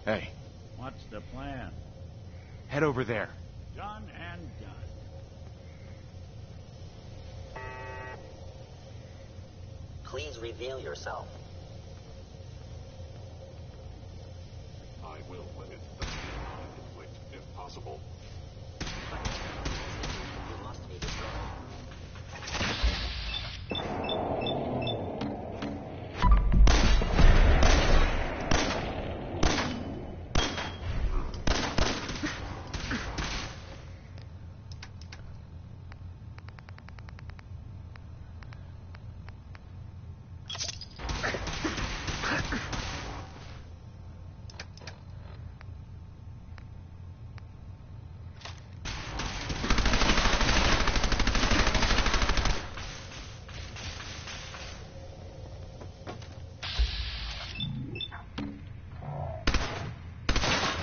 Hey, What's the plan? head over there. Done and done. Please reveal yourself. I will limit the conflict if possible. You must be destroyed.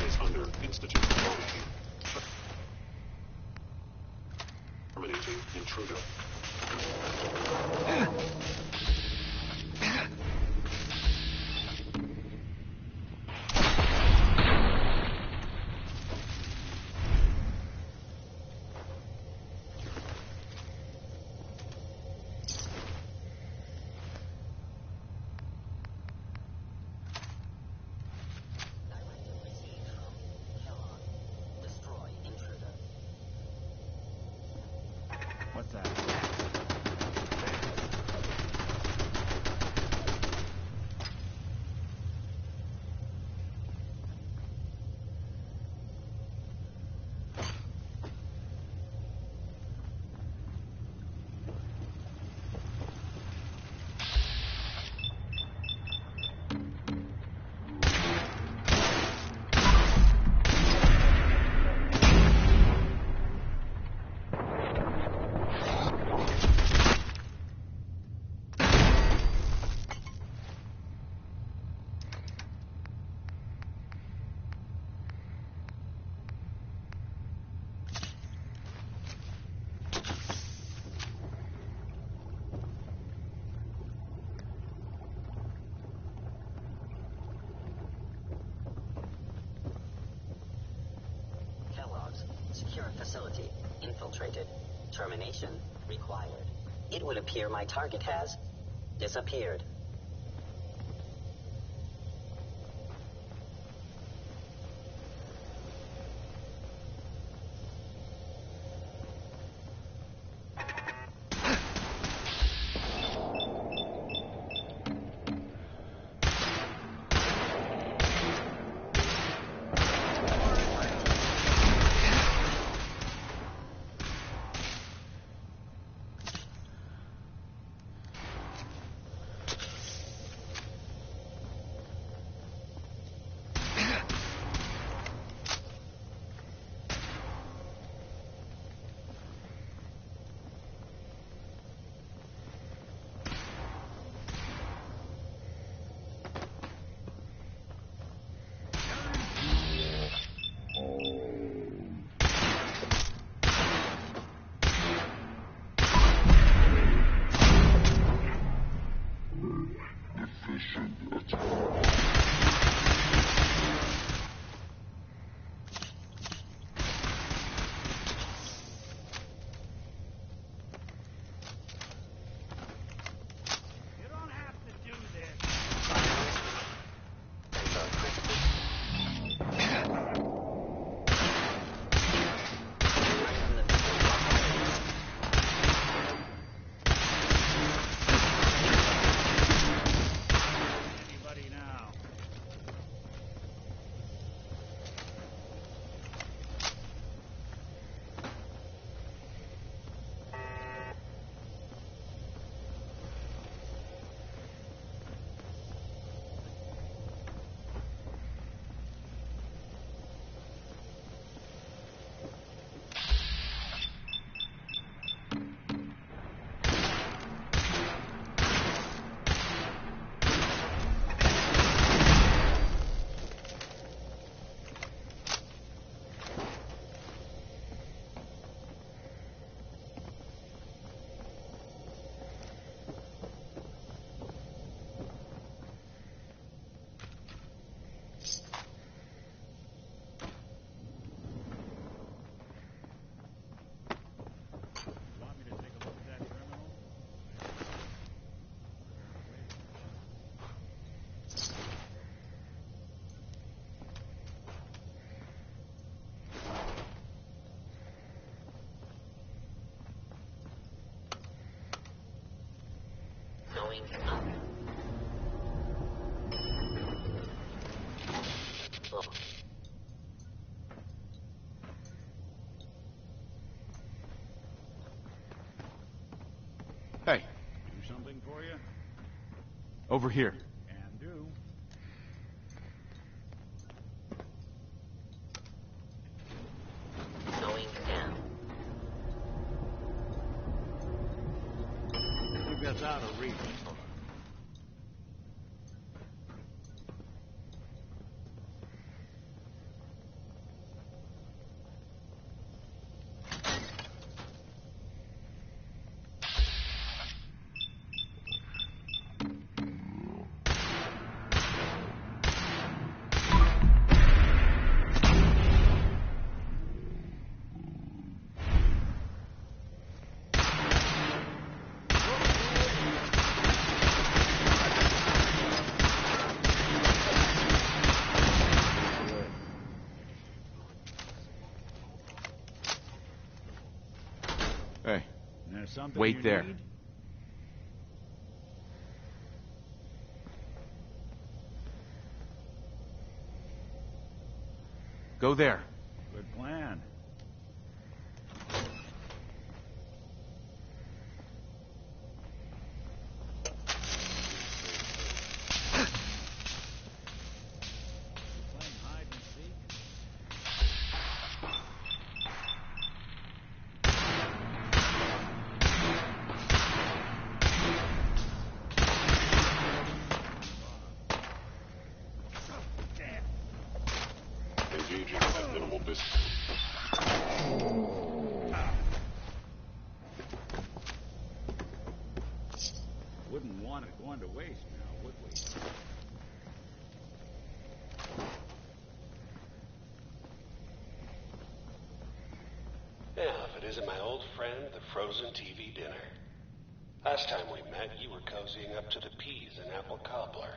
Is under institute quarantine. Terminating intruder. Directive received from Kellogg. Destroy intruder. What's that? Kellogg's. Secure facility. Infiltrated. Termination required. It would appear my target has disappeared. Going up. Oh. Hey, Do something for you? over here. Can do. Going down. Took us out of reach. Hey, There's something Wait you there. need? go there. Good plan. Playing hide and seek? Damn. Engaging at minimal distance. Wouldn't want it going to waste now, would we? Yeah, if it isn't my old friend, the frozen TV dinner. Last time we met, you were cozying up to the peas and apple cobbler.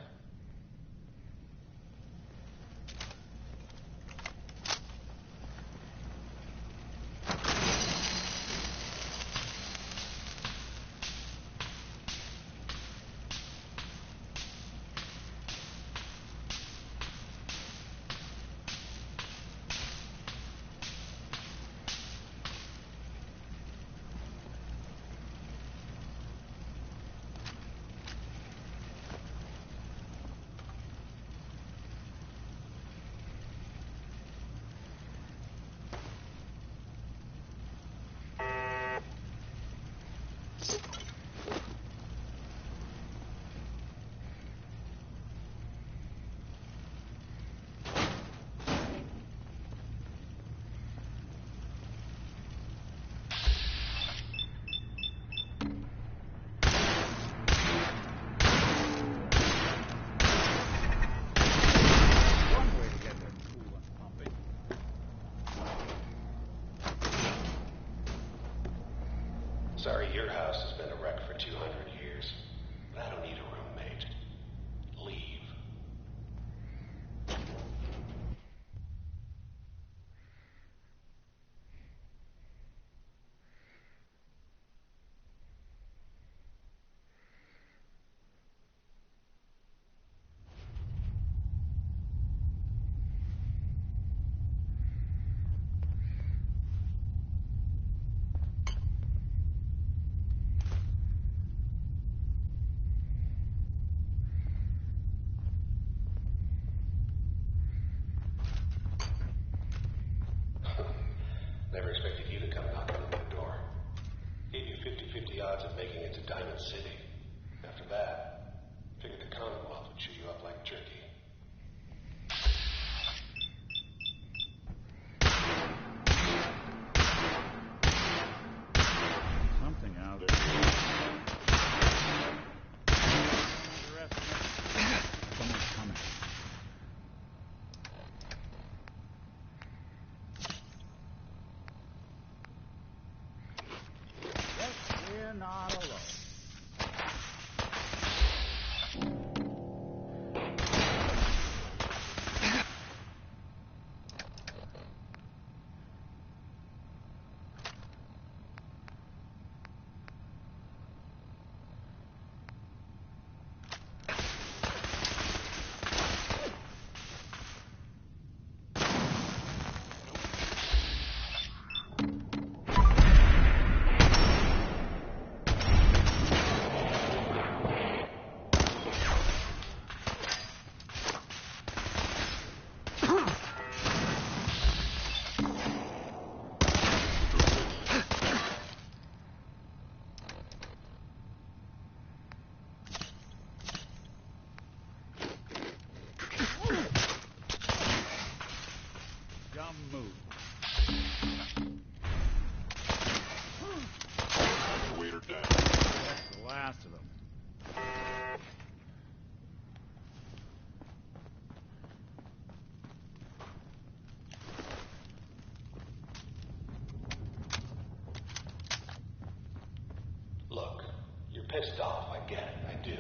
pissed off, I get it, I do.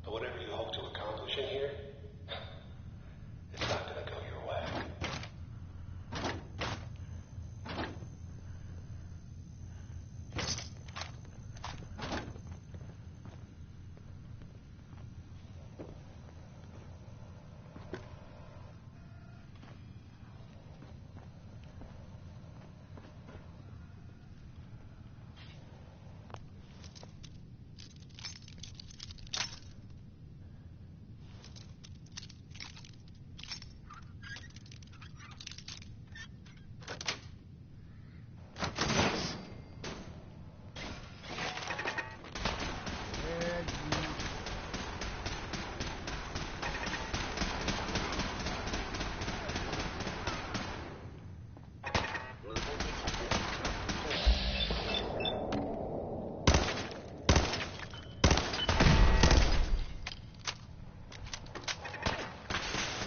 But whatever you hope to accomplish in here, it's not gonna go your way. Movement detected.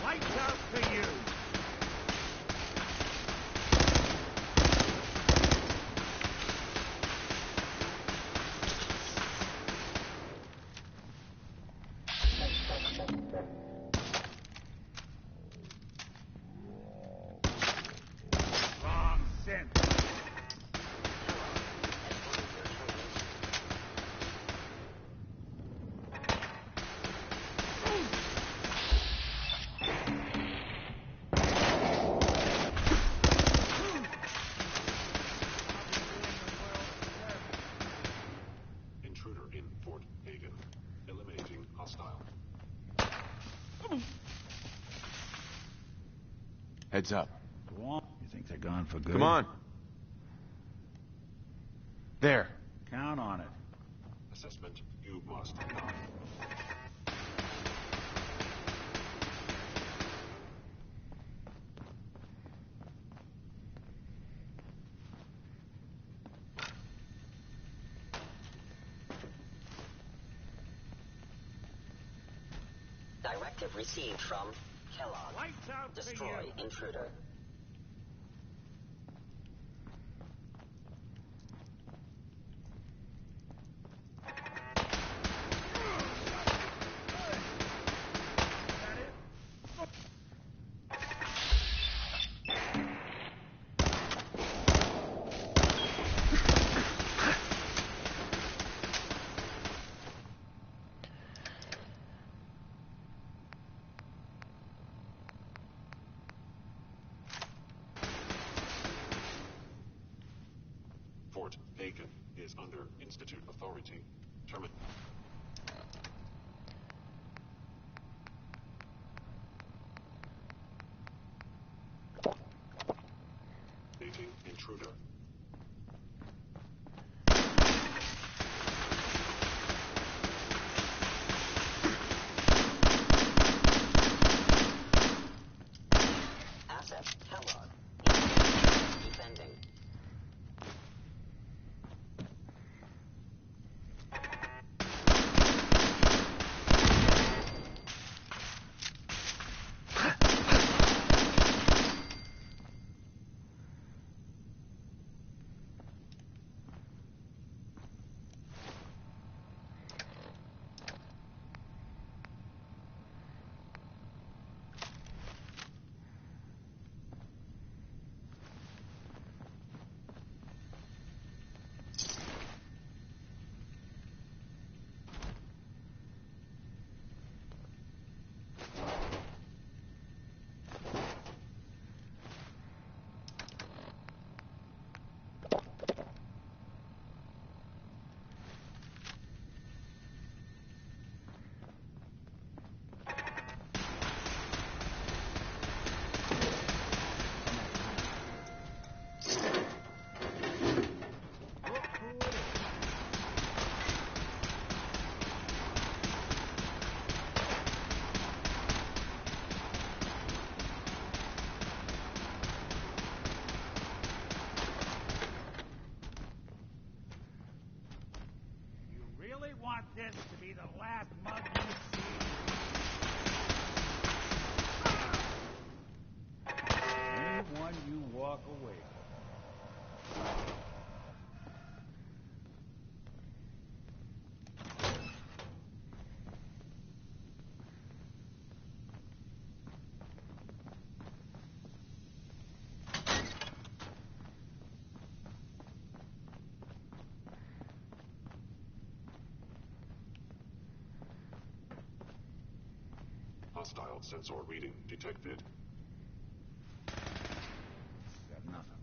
Lights out for you! Wrong synth. Intruder in Fort Hagen. Eliminating hostile. Heads up. Go on. You think they're gone for good? Come on. There. Count on it. Assessment, you must not. Directive received from Kellogg. Lights out for Destroy you! intruder. Fort Hagen is under Institute authority. Terminate. Dating intruder. Asset Kellogg. Defending. want this to be the last mug you see. Anyone you walk away from. Hostile sensor reading detected. Got nothing.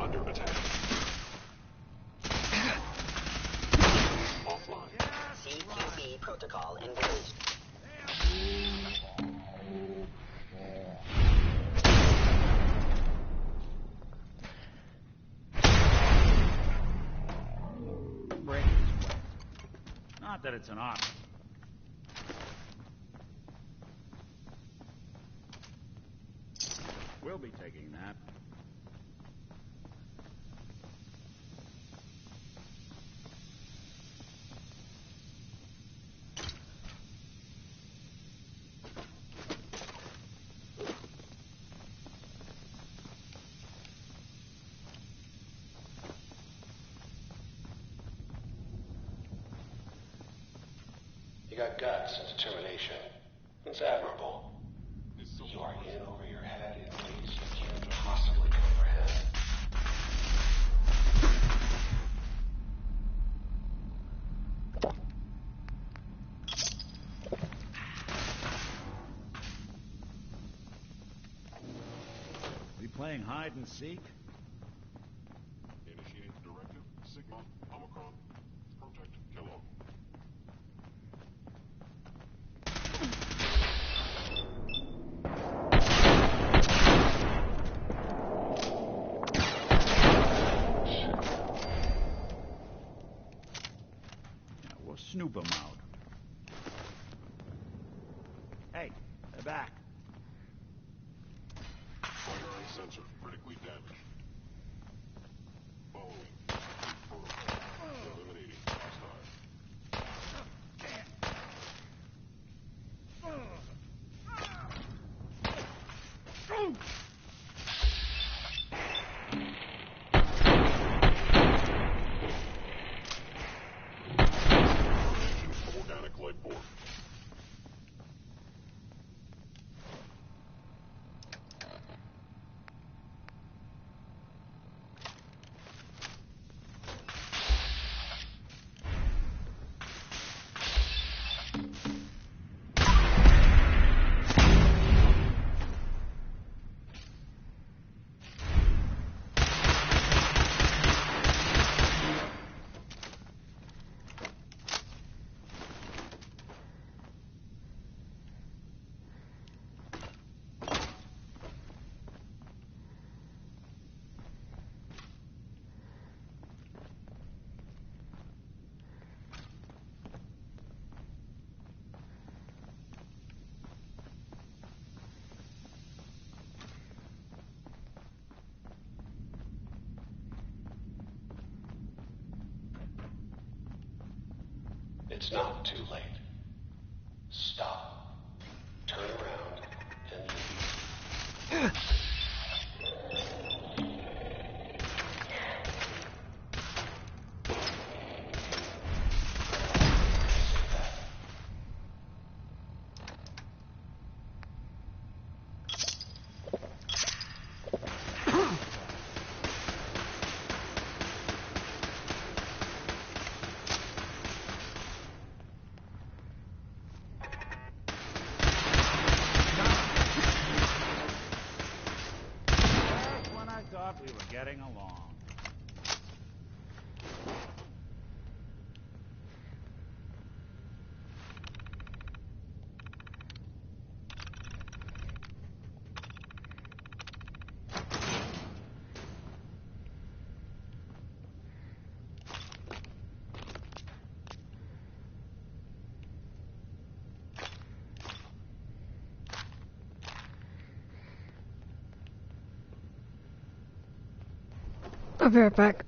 Under attack. Offline. CQB protocol engaged. Break this way. Not that it's an option. We'll be taking that. You got guts and determination. It's admirable. You are in over your head in ways you can't possibly comprehend. We playing hide and seek? Initiate directive Sigma Omicron. Protect Kellogg. Yeah, we'll snoop them out. Hey, they're back. Primary sensor critically damaged. Following protocol. Eliminating hostile. Organic life form. It's not too late. Stop. Turn around and leave. Just when I thought we were getting along. I'll be right back.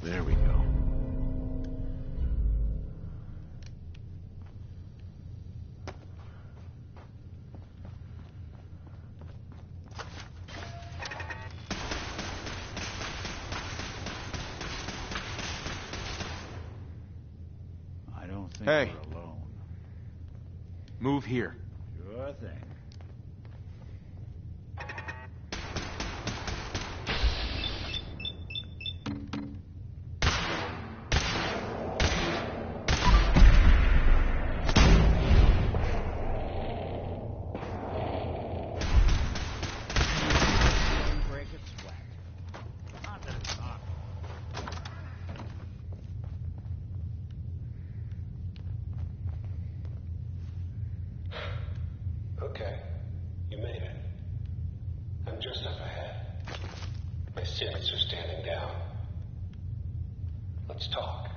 There we go. I don't think Hey. we're alone. Move here. Sure thing. Break it sweat. Not that it's not. Okay, you made it. I'm just up ahead. My sins are standing down. Let's talk.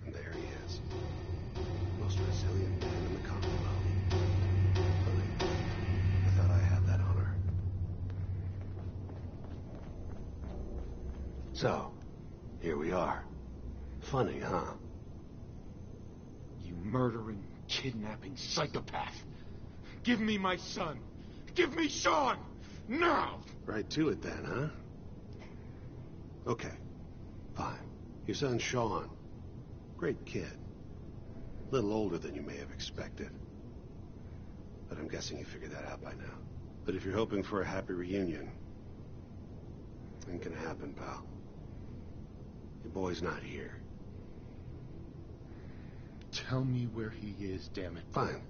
And there he is. Most resilient man in the Commonwealth. I thought I had that honor. So, here we are. Funny, huh? You murdering, kidnapping psychopath. Give me my son. Give me Sean. Now. Right to it then, huh? Okay, fine. Your son Sean. Great kid. A little older than you may have expected. But I'm guessing you figured that out by now. But if you're hoping for a happy reunion, ain't gonna happen, pal. Your boy's not here. Tell me where he is, damn it. Fine.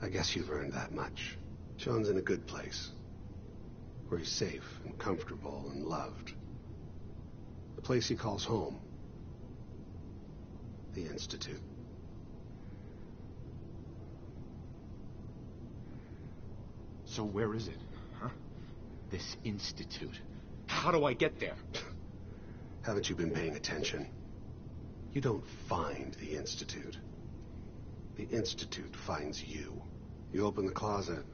I guess you've earned that much. Sean's in a good place. Where he's safe and comfortable and loved. The place he calls home. The Institute. So where is it? Huh? This institute. How do I get there? Haven't you been paying attention? You don't find the Institute. The Institute finds you. You open the closet,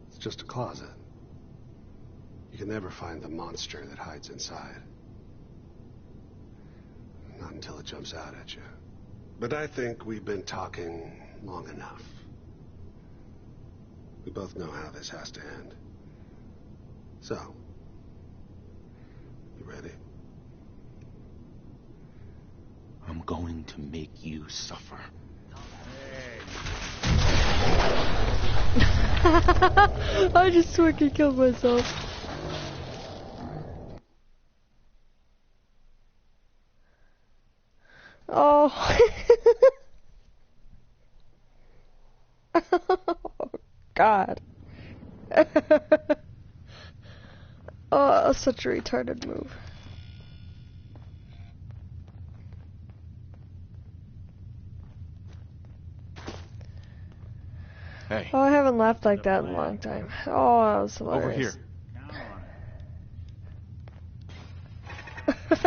it's just a closet. You can never find the monster that hides inside. Not until it jumps out at you. But I think we've been talking long enough. We both know how this has to end. So, you ready? I'm going to make you suffer. I just fucking killed myself. Oh. Oh, God. Oh, that's such a retarded move. Hey, Oh, I haven't laughed like that in a long time. Oh, that was hilarious. over here. Count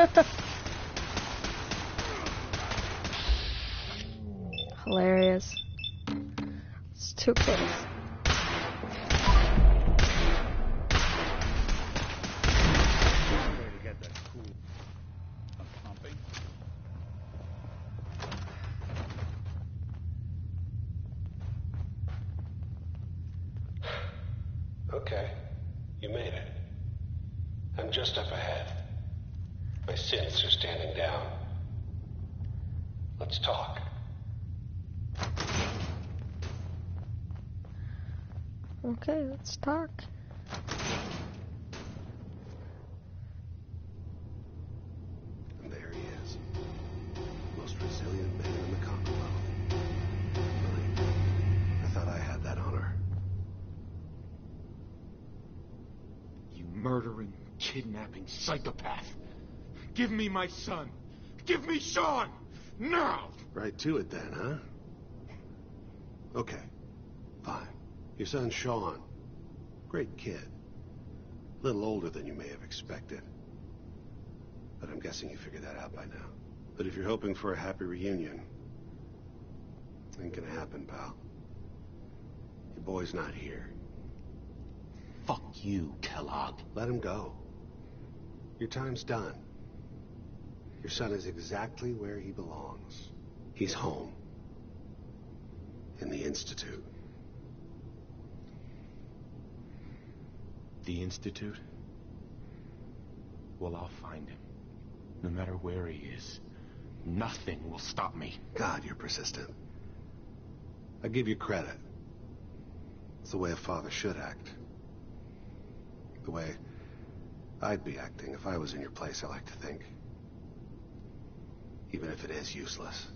on it. Hilarious. It's too close. Way to get that cool pumping. Okay, you made it. I'm just up ahead. My sins are standing down. Let's talk. Okay, let's talk. And there he is. Most resilient man in the Commonwealth. Really? I thought I had that honor. You murdering, kidnapping psychopath. Give me my son. Give me Sean. Now. Right to it then, huh? Okay, fine. Your son, Sean. Great kid. A little older than you may have expected. But I'm guessing you figured that out by now. But if you're hoping for a happy reunion, ain't gonna happen, pal. Your boy's not here. Fuck you, Kellogg. Let him go. Your time's done. Your son is exactly where he belongs. He's home. In the Institute. The Institute? Well, I'll find him. No matter where he is. Nothing will stop me. God, you're persistent. I give you credit. It's the way a father should act. The way I'd be acting if I was in your place, I like to think. Even if it is useless.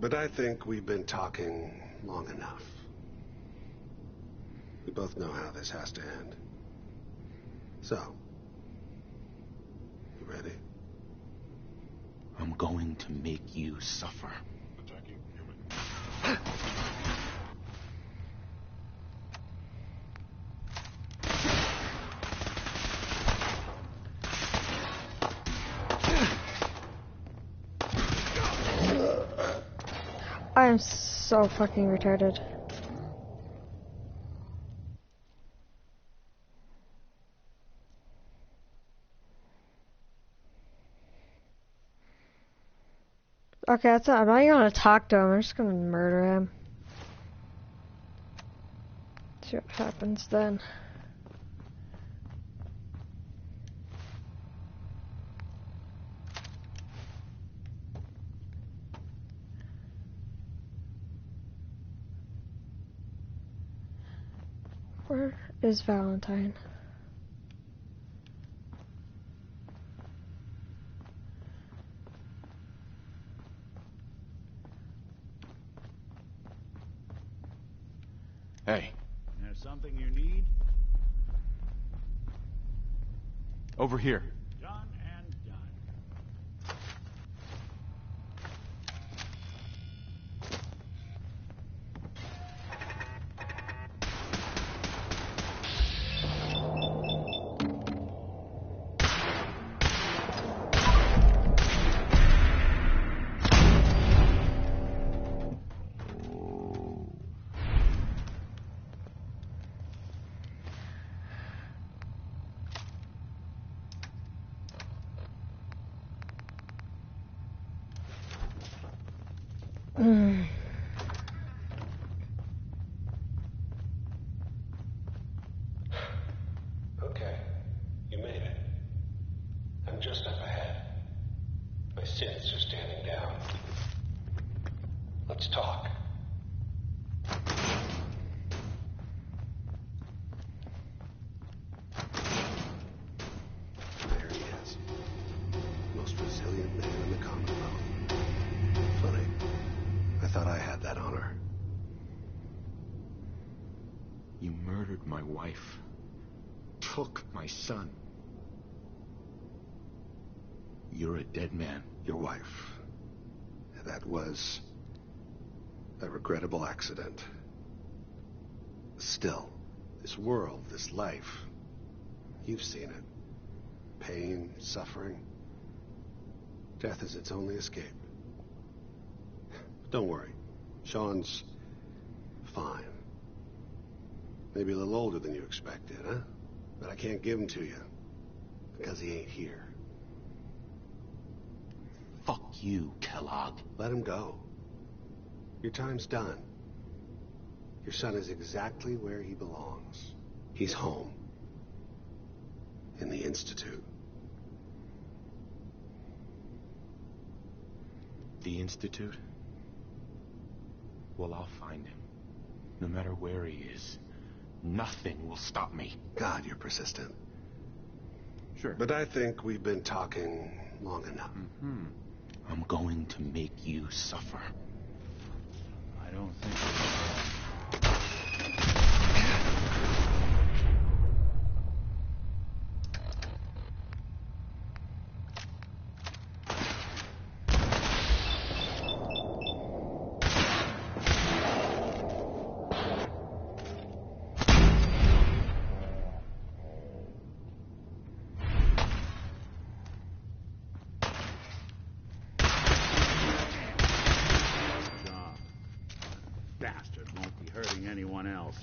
But I think we've been talking long enough. We both know how this has to end. So, you ready? I'm going to make you suffer. Attacking human. I am so fucking retarded. Okay, that's not, I'm not even gonna talk to him. I'm just gonna murder him. See what happens then. Where is Valentine? Hey, There's something you need? over here. Done and done. Okay, you made it. I'm just up ahead. My sins are standing down. Let's talk. There he is. Most resilient man in the Commonwealth. Funny. I thought I had that honor. You murdered my wife. Took my son. You're a dead man. Your wife. That was a regrettable accident. Still, this world, this life, you've seen it. Pain, suffering. Death is its only escape. Don't worry. Sean's fine. Maybe a little older than you expected, huh? But I can't give him to you. Because he ain't here. Fuck you, Kellogg. Let him go. Your time's done. Your son is exactly where he belongs. He's home. In the Institute. The Institute? Well, I'll find him. No matter where he is. Nothing will stop me. God, you're persistent. Sure. But I think we've been talking long enough. I'm going to make you suffer. I don't think. hurting anyone else.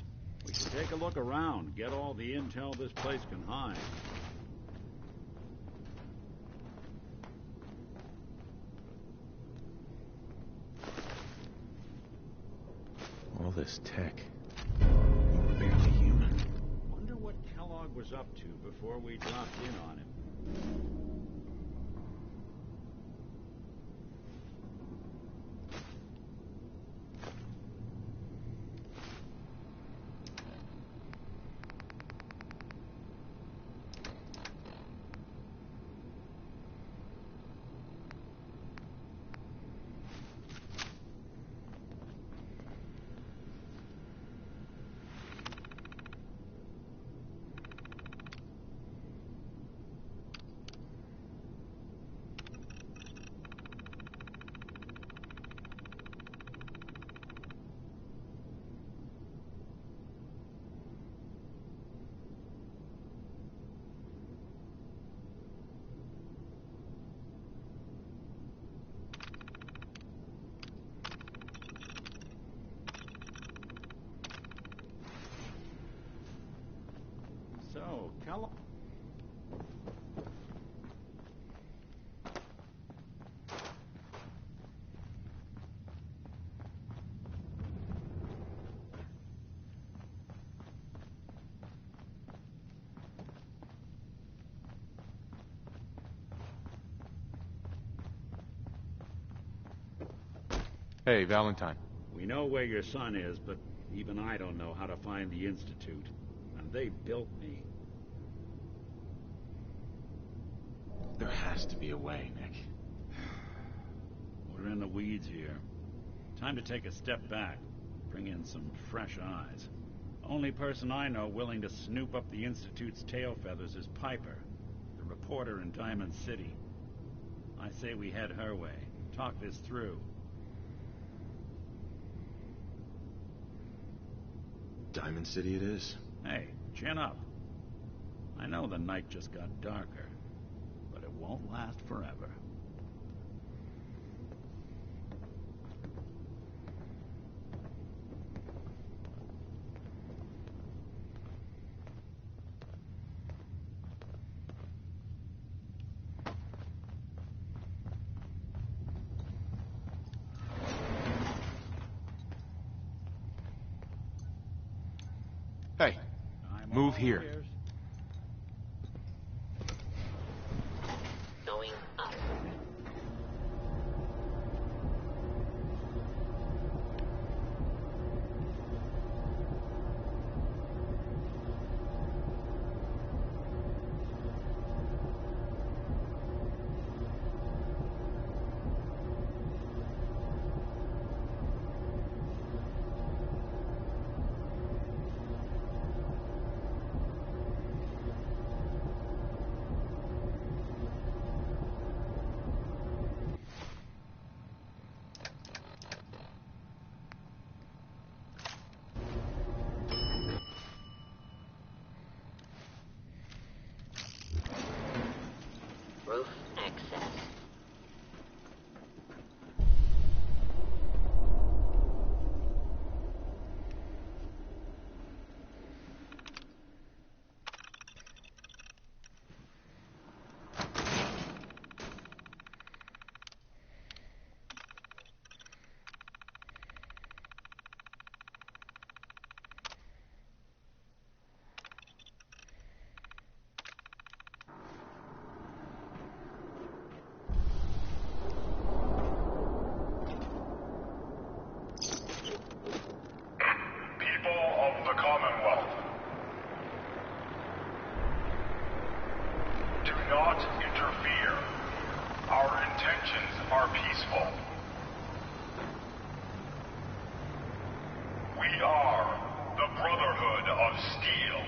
We should take a look around, get all the intel this place can hide. All this tech. You were barely human. Wonder what Kellogg was up to before we dropped in on him. So, Kellogg... Hey, Valentine. We know where your son is, but even I don't know how to find the Institute. And they built me. There has to be a way, Nick. We're in the weeds here. Time to take a step back. Bring in some fresh eyes. Only person I know willing to snoop up the Institute's tail feathers is Piper, the reporter in Diamond City. I say we head her way. Talk this through. Diamond City it is. Hey, chin up. I know the night just got darker, but it won't last forever. Hey, I'm move all here. ears. Going up. Roof access. People of the Commonwealth, do not interfere. Our intentions are peaceful. We are the Brotherhood of Steel.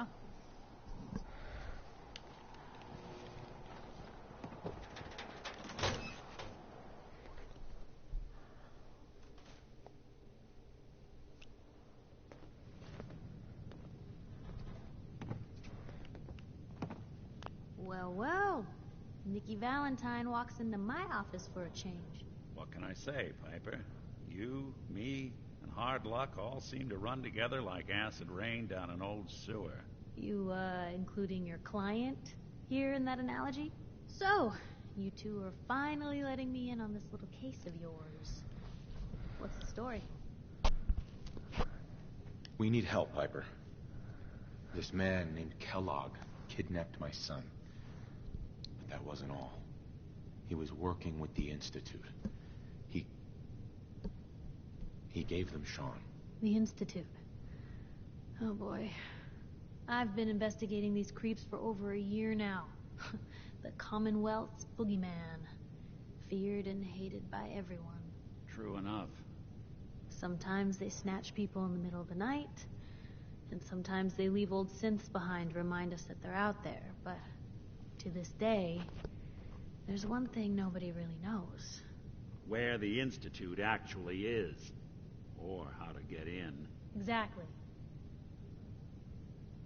huh? Well, well. Nikki Valentine walks into my office for a change. What can I say, Piper? You, me, and hard luck all seem to run together like acid rain down an old sewer. You, including your client here in that analogy? So, you two are finally letting me in on this little case of yours. What's the story? We need help, Piper. This man named Kellogg kidnapped my son. But that wasn't all. He was working with the Institute. He gave them Sean. The Institute. Oh boy. I've been investigating these creeps for over a year now. The Commonwealth's boogeyman. Feared and hated by everyone. True enough. Sometimes they snatch people in the middle of the night, and sometimes they leave old synths behind to remind us that they're out there. But to this day, there's one thing nobody really knows. Where the Institute actually is. Or how to get in. Exactly.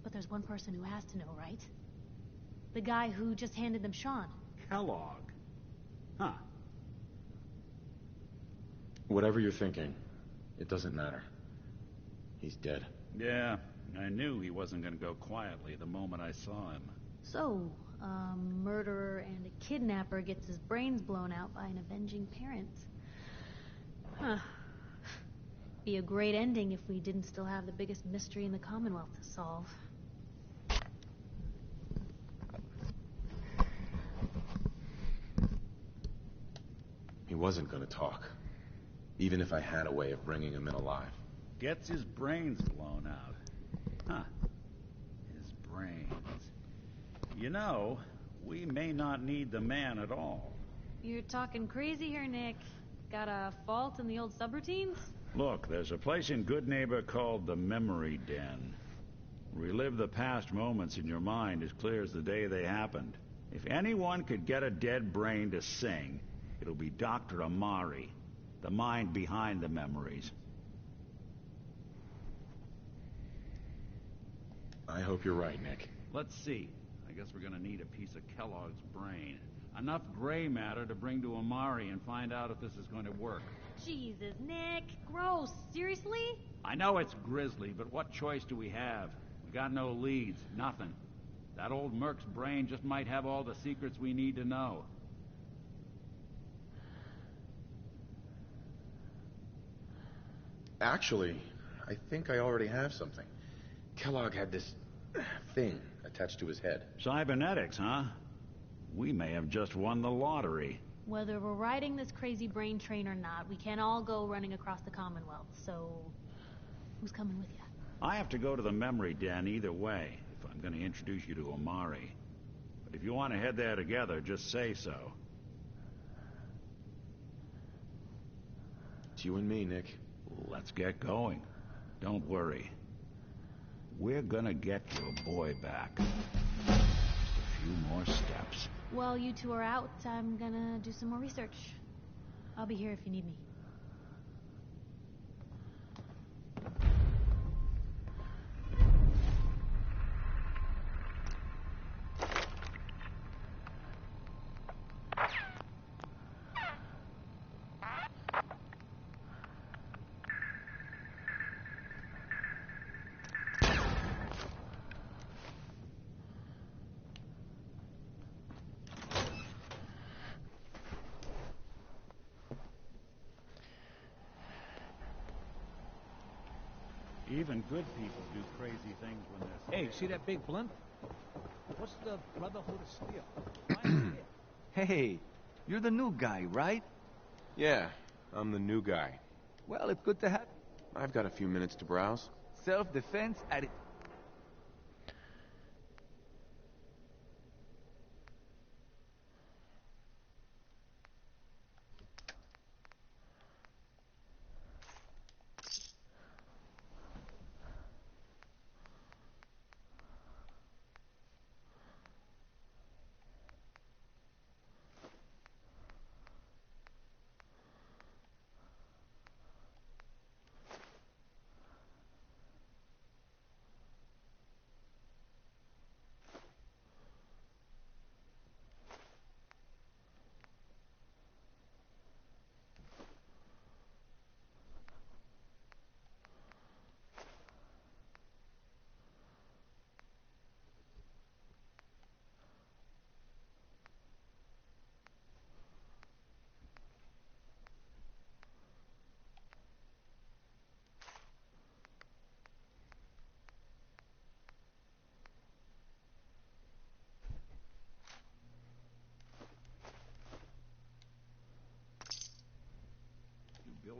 But there's one person who has to know, right? The guy who just handed them Sean. Kellogg. Huh. Whatever you're thinking, it doesn't matter. He's dead. Yeah, I knew he wasn't going to go quietly the moment I saw him. So, a murderer and a kidnapper gets his brains blown out by an avenging parent. Huh. Be a great ending if we didn't still have the biggest mystery in the Commonwealth to solve. He wasn't gonna talk. Even if I had a way of bringing him in alive. Gets his brains blown out. Huh. His brains. You know, we may not need the man at all. You're talking crazy here, Nick. Got a fault in the old subroutines? Look, there's a place in Goodneighbor called the Memory Den. Relive the past moments in your mind as clear as the day they happened. If anyone could get a dead brain to sing, it'll be Dr. Amari, the mind behind the memories. I hope you're right, Nick. Let's see. I guess we're gonna need a piece of Kellogg's brain. Enough gray matter to bring to Amari and find out if this is going to work. Jesus, Nick. Gross. Seriously? I know it's grisly, but what choice do we have? We got no leads, nothing. That old Merc's brain just might have all the secrets we need to know. Actually, I think I already have something. Kellogg had this thing attached to his head. Cybernetics, huh? We may have just won the lottery. Whether we're riding this crazy brain train or not, we can't all go running across the Commonwealth, so... who's coming with you? I have to go to the Memory Den either way, if I'm going to introduce you to Amari. But if you want to head there together, just say so. It's you and me, Nick. Let's get going. Don't worry. We're gonna get your boy back. Just a few more steps. While you two are out, I'm gonna do some more research. I'll be here if you need me. Even good people do crazy things when they're... Hey, see that big blimp? What's the Brotherhood of Steel? Why am I here? Hey, you're the new guy, right? Yeah, I'm the new guy. Well, it's good to have... I've got a few minutes to browse. Self-defense at it...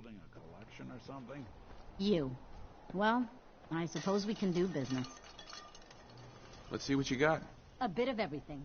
building a collection or something? You. Well, I suppose we can do business. Let's see what you got. A bit of everything.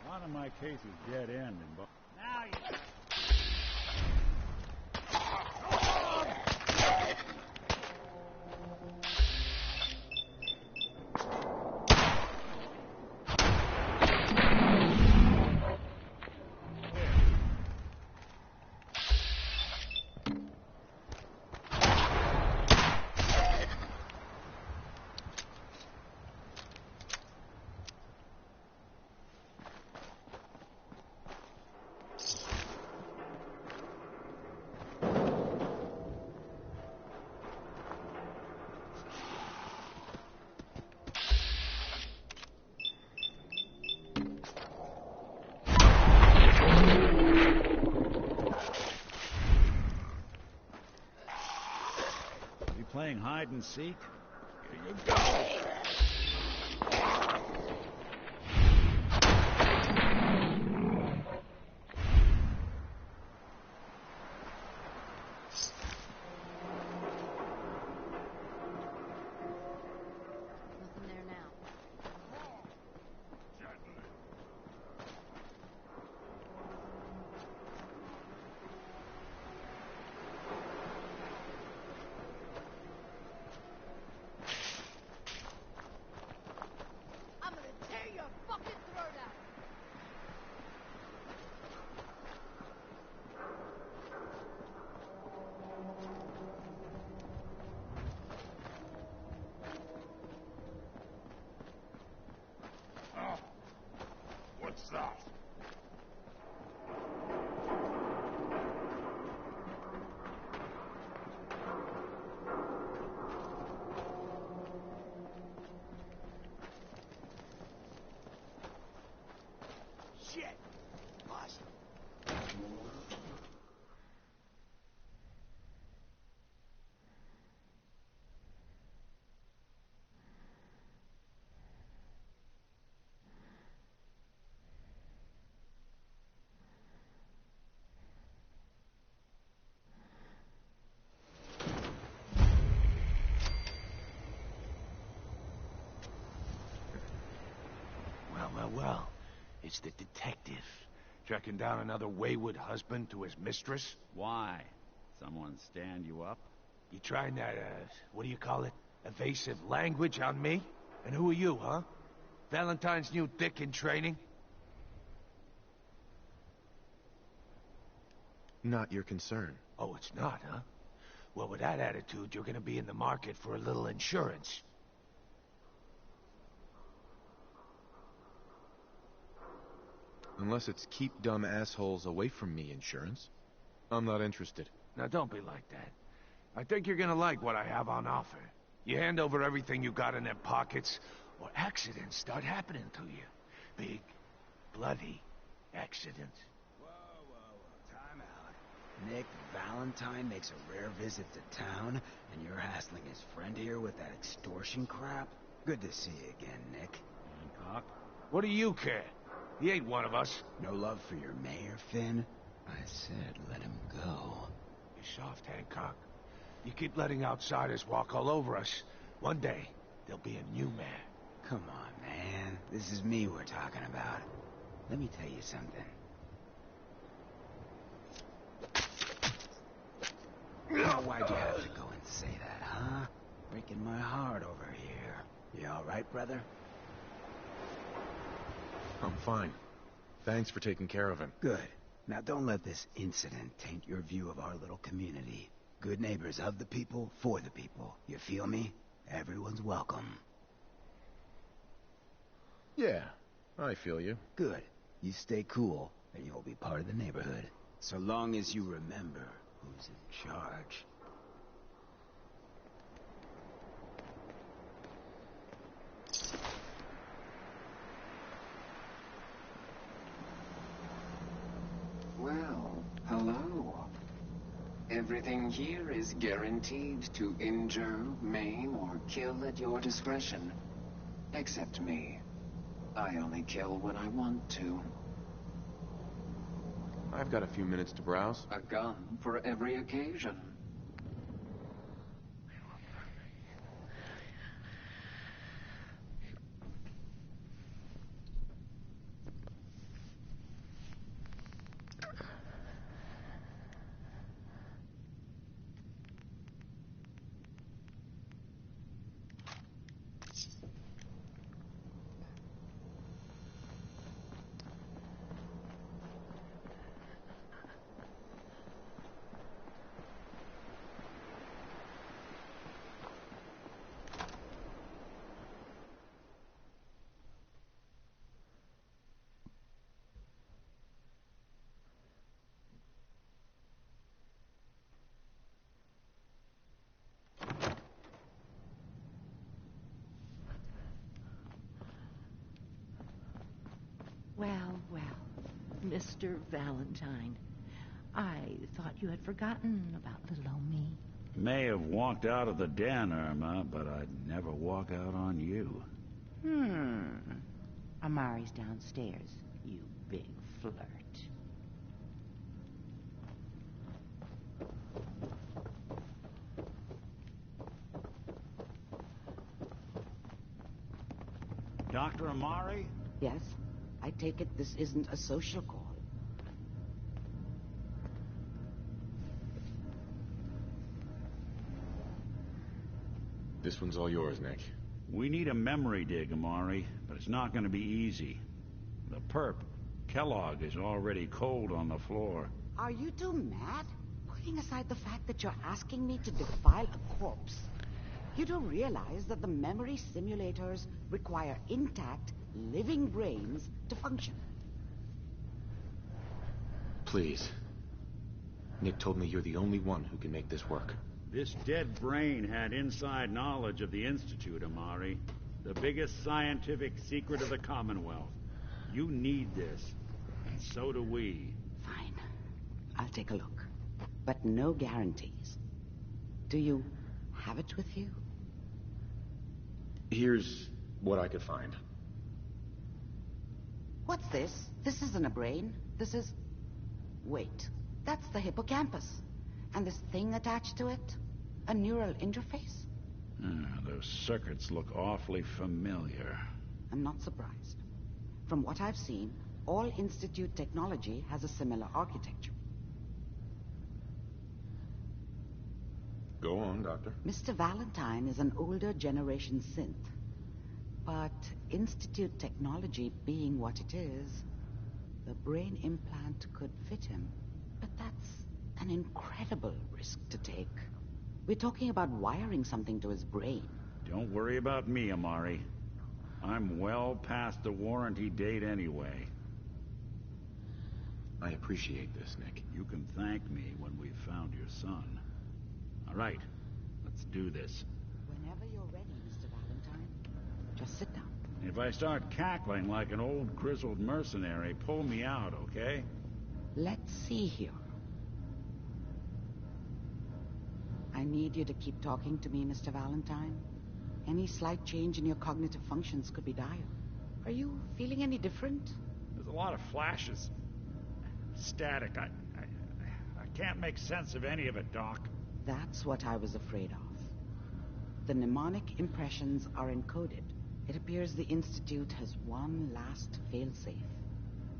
A lot of my cases dead end in now you... Playing hide and seek? Here you go! Nothing there now. I'm gonna tear your fucking throat out! Oh, what's that? Shit! Lost him. Well. It's the detective. Tracking down another wayward husband to his mistress. Why? Someone stand you up? You trying that, what do you call it? Evasive language on me? And who are you, huh? Valentine's new dick in training? Not your concern. Oh, it's not, huh? Well, with that attitude, you're gonna be in the market for a little insurance. Unless it's keep dumb assholes away from me insurance. I'm not interested. Now don't be like that. I think you're gonna like what I have on offer. You hand over everything you got in them pockets, or accidents start happening to you. Big, bloody accidents. Whoa, time out. Nick Valentine makes a rare visit to town, and you're hassling his friend here with that extortion crap? Good to see you again, Nick. Hancock? What do you care? He ain't one of us. No love for your mayor, Finn? I said let him go. You're soft, Hancock. You keep letting outsiders walk all over us. One day, there'll be a new mayor. Come on, man. This is me we're talking about. Let me tell you something. Now, why'd you have to go and say that, huh? Breaking my heart over here. You all right, brother? I'm fine. Thanks for taking care of him. Good. Now don't let this incident taint your view of our little community. Good neighbors of the people, for the people. You feel me? Everyone's welcome. Yeah, I feel you. Good. You stay cool, and you'll be part of the neighborhood. So long as you remember who's in charge. Well, hello. Everything here is guaranteed to injure, maim, or kill at your discretion. Except me. I only kill when I want to. I've got a few minutes to browse. A gun for every occasion. Well, well, Mr. Valentine. I thought you had forgotten about little old me. May have walked out of the den, Irma, but I'd never walk out on you. Amari's downstairs, you big flirt. Dr. Amari? Yes? I take it this isn't a social call. This one's all yours, Nick. We need a memory dig, Amari, but it's not going to be easy. The perp, Kellogg, is already cold on the floor. Are you two mad? Putting aside the fact that you're asking me to defile a corpse, you do realize that the memory simulators require intact, living brains to function. Please. Nick told me you're the only one who can make this work. This dead brain had inside knowledge of the Institute, Amari. The biggest scientific secret of the Commonwealth. You need this, and so do we. Fine. I'll take a look. But no guarantees. Do you have it with you? Here's what I could find. What's this? This isn't a brain. This is... Wait. That's the hippocampus. And this thing attached to it? A neural interface? Those circuits look awfully familiar. I'm not surprised. From what I've seen, all Institute technology has a similar architecture. Go on, Doctor. Mr. Valentine is an older generation synth. But Institute technology being what it is, the brain implant could fit him. But that's an incredible risk to take. We're talking about wiring something to his brain. Don't worry about me, Amari. I'm well past the warranty date anyway. I appreciate this, Nick. You can thank me when we've found your son. All right, let's do this. Whenever you're ready, Mr. Valentine, just sit down. If I start cackling like an old grizzled mercenary, pull me out, okay? Let's see here. I need you to keep talking to me, Mr. Valentine. Any slight change in your cognitive functions could be dire. Are you feeling any different? There's a lot of flashes. Static. I can't make sense of any of it, Doc. That's what I was afraid of. The mnemonic impressions are encoded. It appears the Institute has one last failsafe.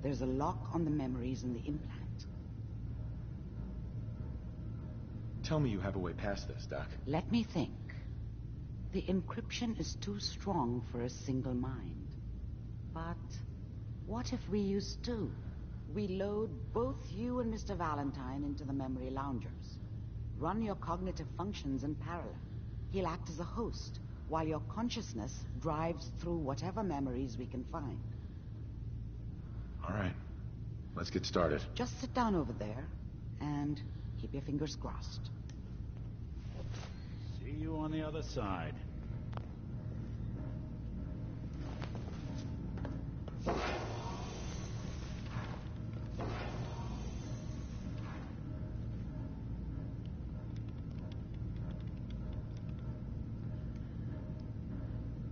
There's a lock on the memories in the implant. Tell me you have a way past this, Doc. Let me think. The encryption is too strong for a single mind. But what if we use two? We load both you and Mr. Valentine into the memory loungers. Run your cognitive functions in parallel. He'll act as a host, while your consciousness drives through whatever memories we can find. All right. Let's get started. Just sit down over there, and keep your fingers crossed. See you on the other side.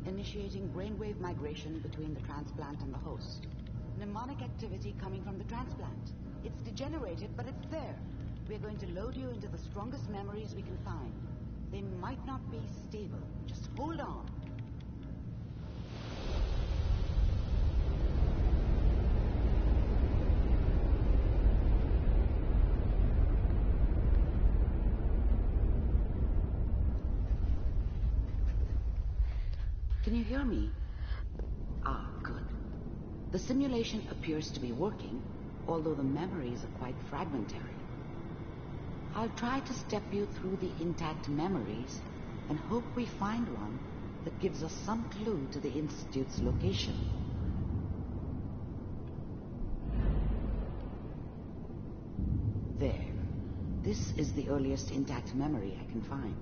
Initiating brainwave migration between the transplant and the host. Mnemonic activity coming from the transplant. It's degenerated, but it's there. We're going to load you into the strongest memories we can find. They might not be stable. Just hold on. Can you hear me? Ah, good. The simulation appears to be working, although the memories are quite fragmentary. I'll try to step you through the intact memories and hope we find one that gives us some clue to the Institute's location. There. This is the earliest intact memory I can find.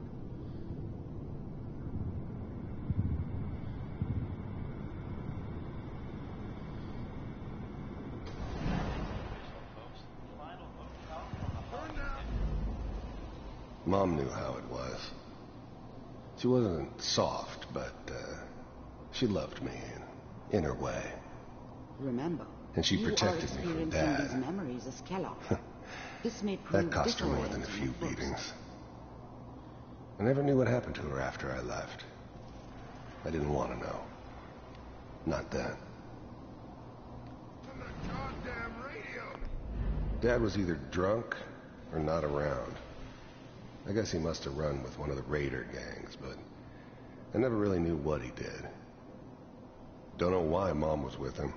Mom knew how it was. She wasn't soft, but she loved me in her way. Remember, and she protected me from Dad. These memories as Kellogg. This may prove that cost her more than a few beatings. I never knew what happened to her after I left. I didn't want to know. Not then. On the goddamn radio! Dad was either drunk or not around. I guess he must have run with one of the raider gangs, but I never really knew what he did. Don't know why Mom was with him.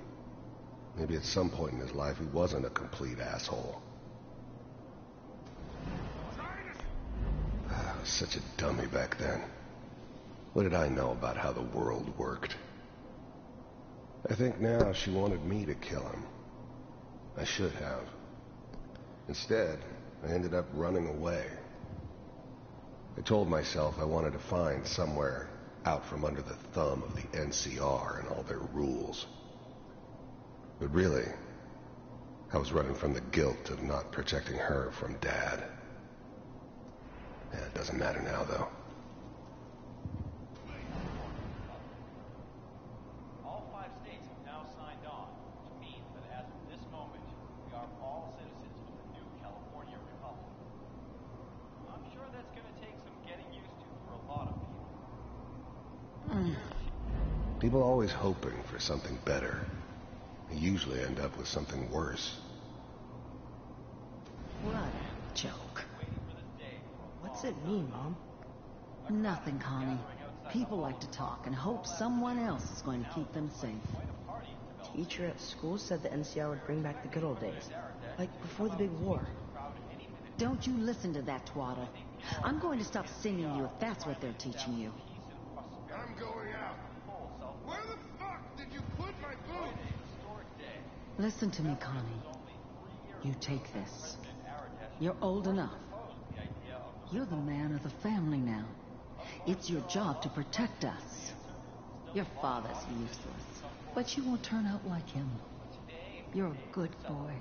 Maybe at some point in his life he wasn't a complete asshole. I was such a dummy back then. What did I know about how the world worked? I think now she wanted me to kill him. I should have. Instead, I ended up running away. I told myself I wanted to find somewhere out from under the thumb of the NCR and all their rules. But really, I was running from the guilt of not protecting her from Dad. Yeah, it doesn't matter now, though. All 5 states have now signed on, which means that as of this moment, we are all citizens of the new California Republic. I'm sure that's going to take some getting used to for a lot of people. People are always hoping for something better. They usually end up with something worse. What a joke. What's it mean, Mom? Nothing, Connie. People like to talk and hope someone else is going to keep them safe. Teacher at school said the NCR would bring back the good old days. Like before the big war. Don't you listen to that twaddle. I'm going to stop singing you if that's what they're teaching you. I'm going out. Where the fuck did you put my boots? Listen to me, Connie. You take this. You're old enough. You're the man of the family now. It's your job to protect us. Your father's useless, but you won't turn out like him. You're a good boy.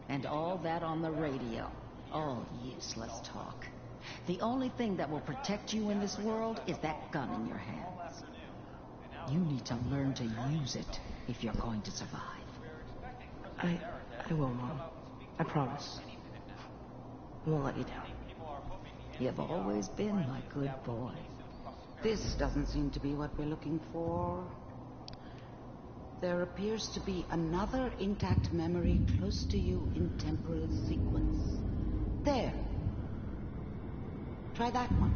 And all that on the radio, all useless talk. The only thing that will protect you in this world is that gun in your hands. You need to learn to use it if you're going to survive. I will, Mom. I promise. I won't let you down. You've always been my good boy. This doesn't seem to be what we're looking for. There appears to be another intact memory close to you in temporal sequence. There. Try that one.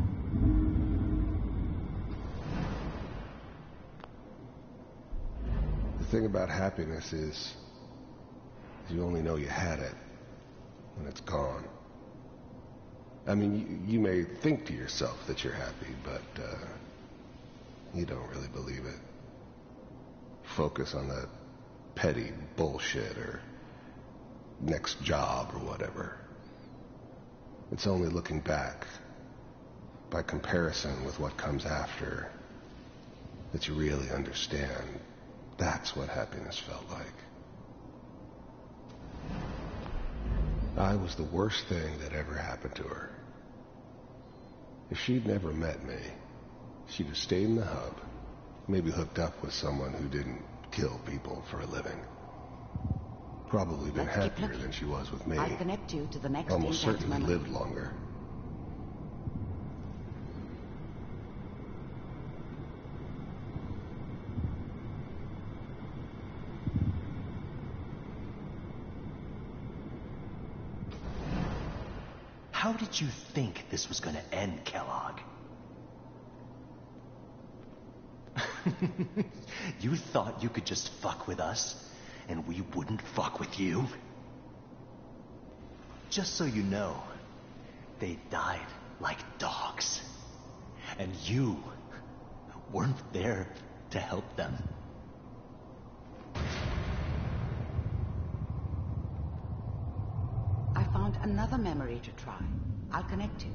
The thing about happiness is you only know you had it when it's gone. I mean, you may think to yourself that you're happy, but you don't really believe it. Focus on that petty bullshit or next job or whatever. It's only looking back, by comparison with what comes after, that you really understand. That's what happiness felt like. I was the worst thing that ever happened to her. If she'd never met me, she'd have stayed in the hub, maybe hooked up with someone who didn't kill people for a living. Probably been happier than she was with me. I'll connect you to the next Almost intact certainly memory. lived longer. How did you think this was going to end, Kellogg? You thought you could just fuck with us, and we wouldn't fuck with you? Just so you know, they died like dogs. And you weren't there to help them. I found another memory to try. I'll connect you.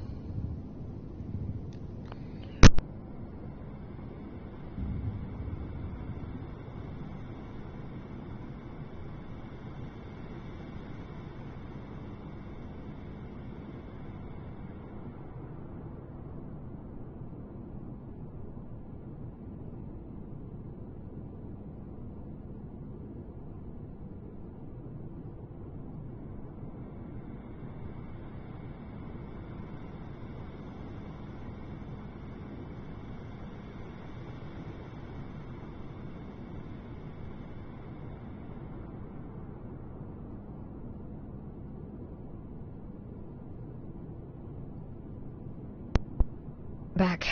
Back.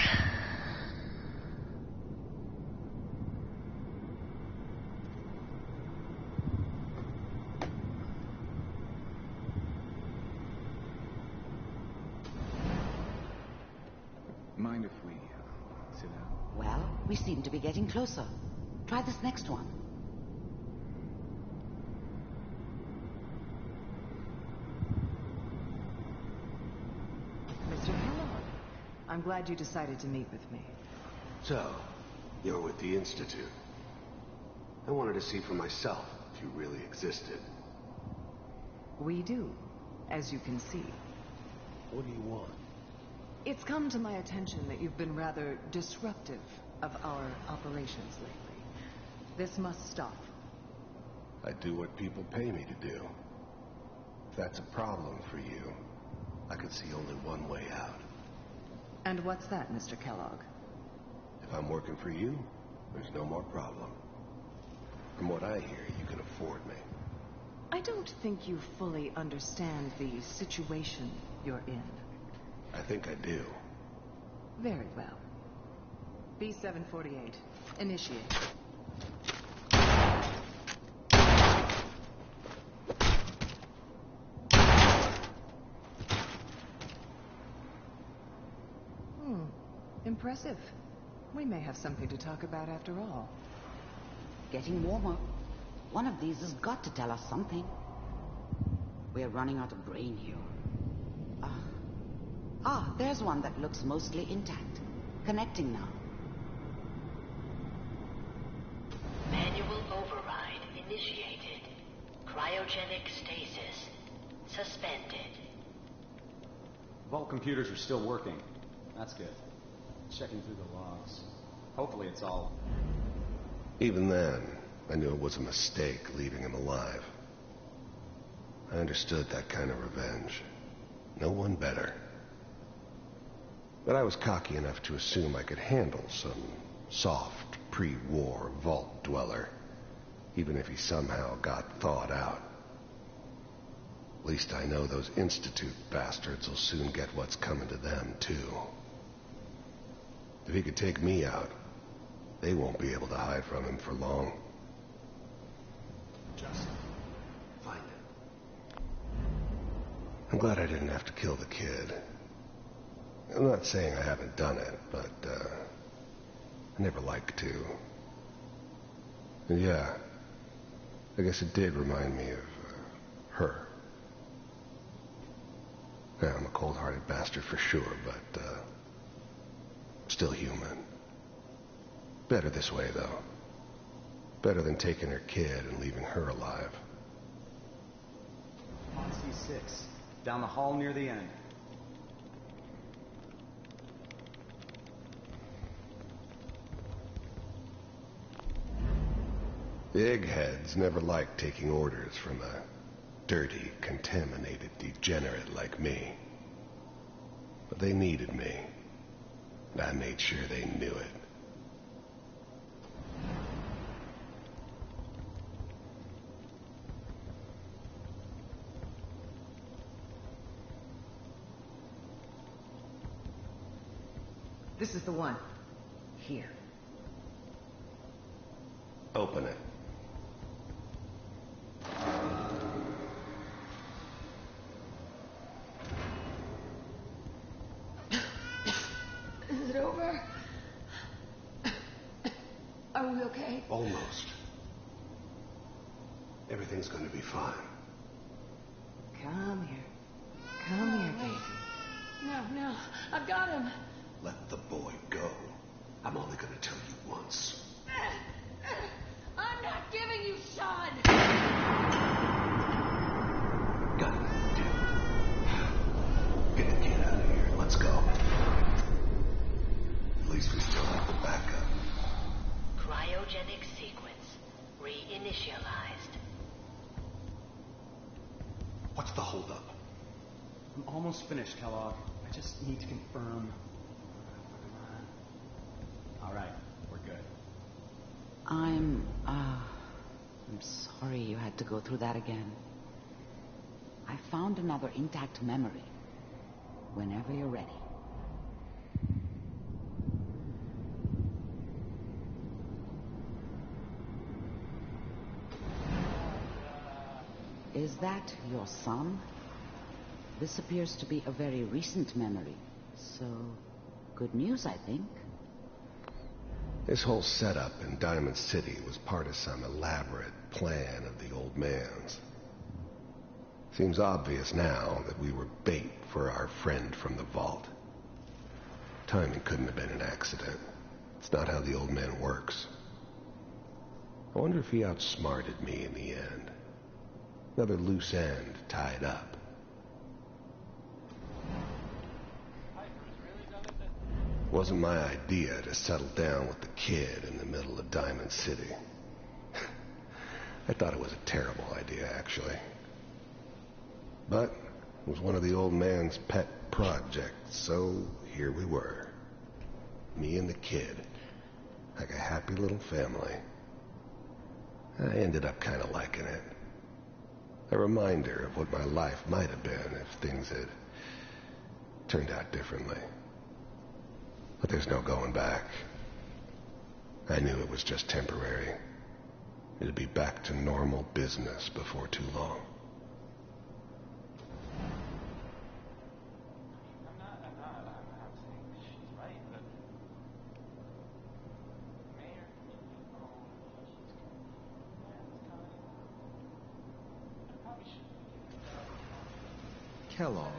Mind if we sit down? Well, we seem to be getting closer. Try this next one. Mr. Kellogg, I'm glad you decided to meet with me. So, you're with the Institute. I wanted to see for myself if you really existed. We do, as you can see. What do you want? It's come to my attention that you've been rather disruptive of our operations lately. This must stop. I do what people pay me to do. If that's a problem for you, I could see only one way out. And what's that, Mr. Kellogg? If I'm working for you, there's no more problem. From what I hear, you can afford me. I don't think you fully understand the situation you're in. I think I do. Very well. B-748, initiate. Impressive. We may have something to talk about after all. Getting warmer. One of these has got to tell us something. We're running out of brain here. There's one that looks mostly intact. Connecting now. Manual override initiated. Cryogenic stasis suspended. Vault computers are still working. That's good. Checking through the logs. Hopefully it's all... Even then, I knew it was a mistake leaving him alive. I understood that kind of revenge. No one better. But I was cocky enough to assume I could handle some soft, pre-war vault dweller, even if he somehow got thawed out. At least I know those Institute bastards will soon get what's coming to them, too. If he could take me out, they won't be able to hide from him for long. Just find him. I'm glad I didn't have to kill the kid. I'm not saying I haven't done it, but, I never liked to. And yeah, I guess it did remind me of, her. Yeah, I'm a cold-hearted bastard for sure, but, still human. Better this way, though. Better than taking her kid and leaving her alive. On C6, down the hall near the end. The eggheads never liked taking orders from a dirty, contaminated degenerate like me. But they needed me, and I made sure they knew it. This is the one. Here. Open it. Is it over? Are we okay? Almost. Everything's gonna be fine. Come here. Come here, baby. No, I've got him. Let the boy go. I'm only gonna tell you once. I'm not giving you Sean! Got it. Get the kid out of here. Let's go. At least we still have the backup. Cryogenic sequence reinitialized. What's the holdup? I'm almost finished, Kellogg. I just need to confirm. All right, we're good. I'm sorry you had to go through that again. I found another intact memory. Whenever you're ready. Is that your son? This appears to be a very recent memory. So, good news, I think. This whole setup in Diamond City was part of some elaborate plan of the old man's. Seems obvious now that we were bait for our friend from the vault. Timing couldn't have been an accident. It's not how the old man works. I wonder if he outsmarted me in the end. Another loose end tied up. It wasn't my idea to settle down with the kid in the middle of Diamond City. I thought it was a terrible idea, actually. But it was one of the old man's pet projects, so here we were. Me and the kid. Like a happy little family. I ended up kind of liking it. A reminder of what my life might have been if things had turned out differently. But there's no going back. I knew it was just temporary. It'd be back to normal business before too long. Kellogg.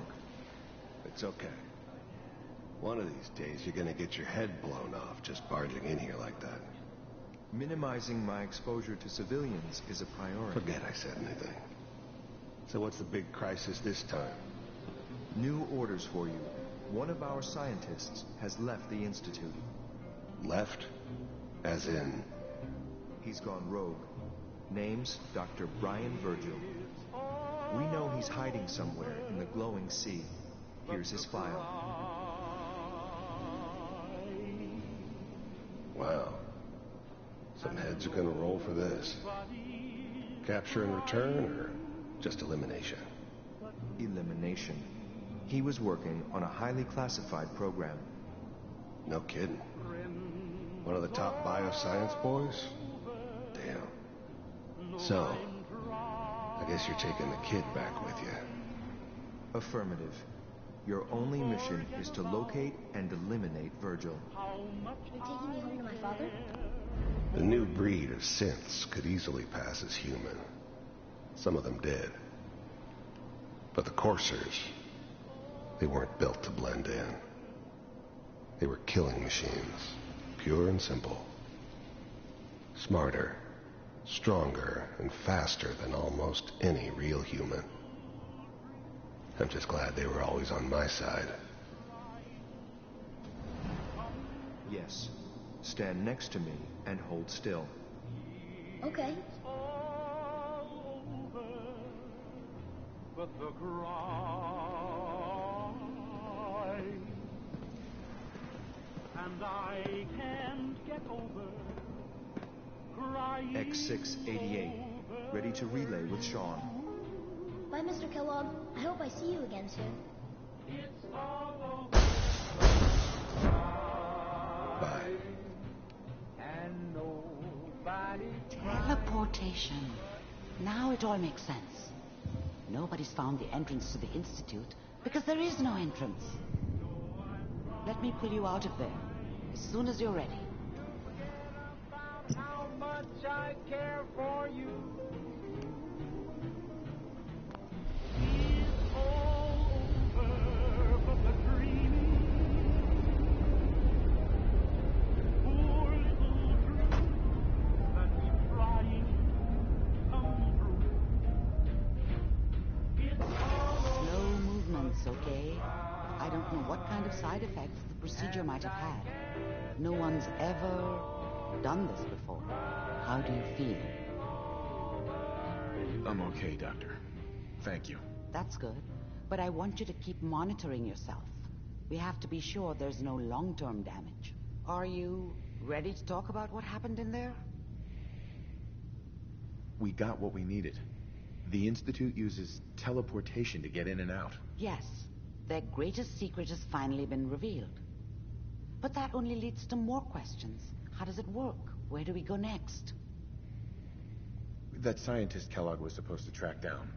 It's okay. One of these days, you're gonna get your head blown off just barging in here like that. Minimizing my exposure to civilians is a priority. Forget I said anything. So what's the big crisis this time? New orders for you. One of our scientists has left the Institute. Left? As in? He's gone rogue. Name's Dr. Brian Virgil. We know he's hiding somewhere in the glowing sea. Here's his file. Wow. Some heads are gonna roll for this. Capture and return, or just elimination? Elimination. He was working on a highly classified program. No kidding. One of the top bioscience boys? Damn. So, I guess you're taking the kid back with you. Affirmative. Your only mission is to locate and eliminate Virgil. You're taking me home to my father? The new breed of synths could easily pass as human. Some of them did. But the coursers, they weren't built to blend in. They were killing machines, pure and simple. Smarter, stronger, and faster than almost any real human. I'm just glad they were always on my side. Yes. Stand next to me and hold still. Okay. But the cry, and I can't get over crying. X688, ready to relay with Sean. Bye, Mr. Kellogg. I hope I see you again soon. It's all over. Bye. And nobody Teleportation. Now it all makes sense. Nobody's found the entrance to the Institute because there is no entrance. Let me pull you out of there as soon as you're ready. how much I care for you. It's all over, but the dreaming, poor little dream that we're trying to come true. It's all Slow movements, okay? I don't know what kind of side effects the procedure might have had. No one's ever done this before. How do you feel? I'm okay, Doctor. Thank you. That's good. But I want you to keep monitoring yourself. We have to be sure there's no long-term damage. Are you ready to talk about what happened in there? We got what we needed. The Institute uses teleportation to get in and out. Yes. Their greatest secret has finally been revealed. But that only leads to more questions. How does it work? Where do we go next? That scientist Kellogg was supposed to track down.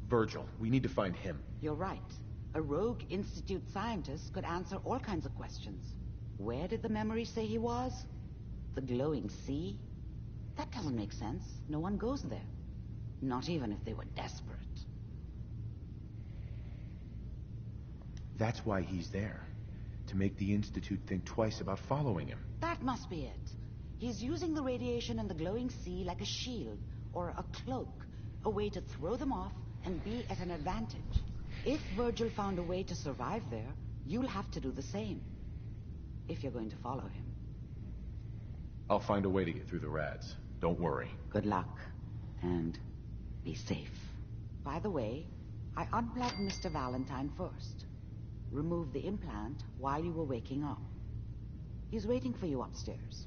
Virgil. We need to find him. You're right. A rogue Institute scientist could answer all kinds of questions. Where did the memory say he was? The glowing sea? That doesn't make sense. No one goes there. Not even if they were desperate. That's why he's there. To make the Institute think twice about following him. That must be it. He's using the radiation in the glowing sea like a shield or a cloak, a way to throw them off and be at an advantage. If Virgil found a way to survive there, you'll have to do the same. If you're going to follow him. I'll find a way to get through the rads. Don't worry. Good luck. And be safe. By the way, I unplugged Mr. Valentine first. Removed the implant while you were waking up. He's waiting for you upstairs.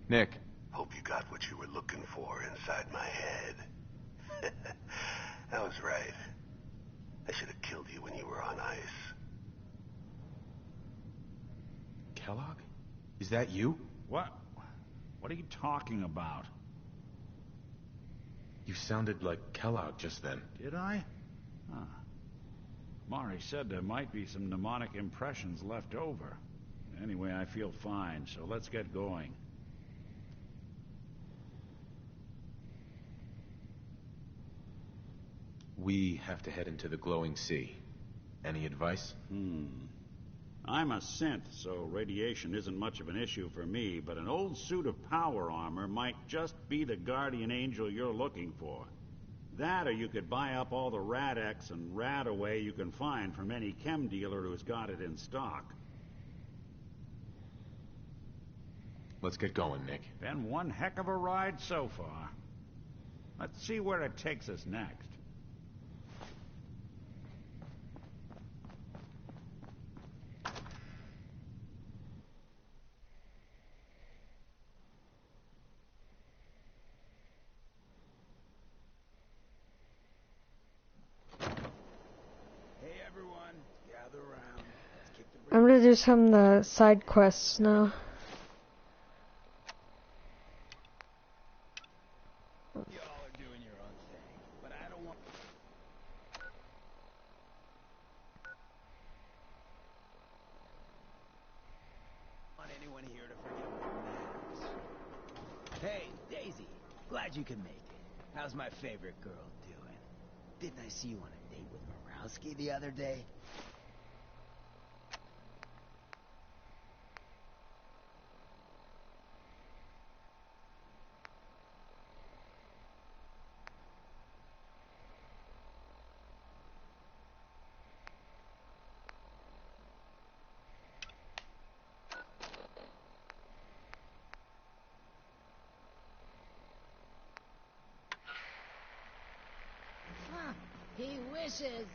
Nick. Hope you got what you were looking for inside my head. I was right. I should have killed you when you were on ice. Kellogg? Is that you? What? What are you talking about? You sounded like Kellogg just then. Did I? Huh. Mari said there might be some mnemonic impressions left over. Anyway, I feel fine, so let's get going. We have to head into the glowing sea. Any advice? I'm a synth, so radiation isn't much of an issue for me, but an old suit of power armor might just be the guardian angel you're looking for. That, or you could buy up all the Rad-X and Rad-Away you can find from any chem dealer who's got it in stock. Let's get going, Nick. Been one heck of a ride so far. Let's see where it takes us next. I'm gonna do some of the side quests now. Hey, Daisy. Glad you could make it. How's my favorite girl doing? Didn't I see you on a date with Morowski the other day? He wishes.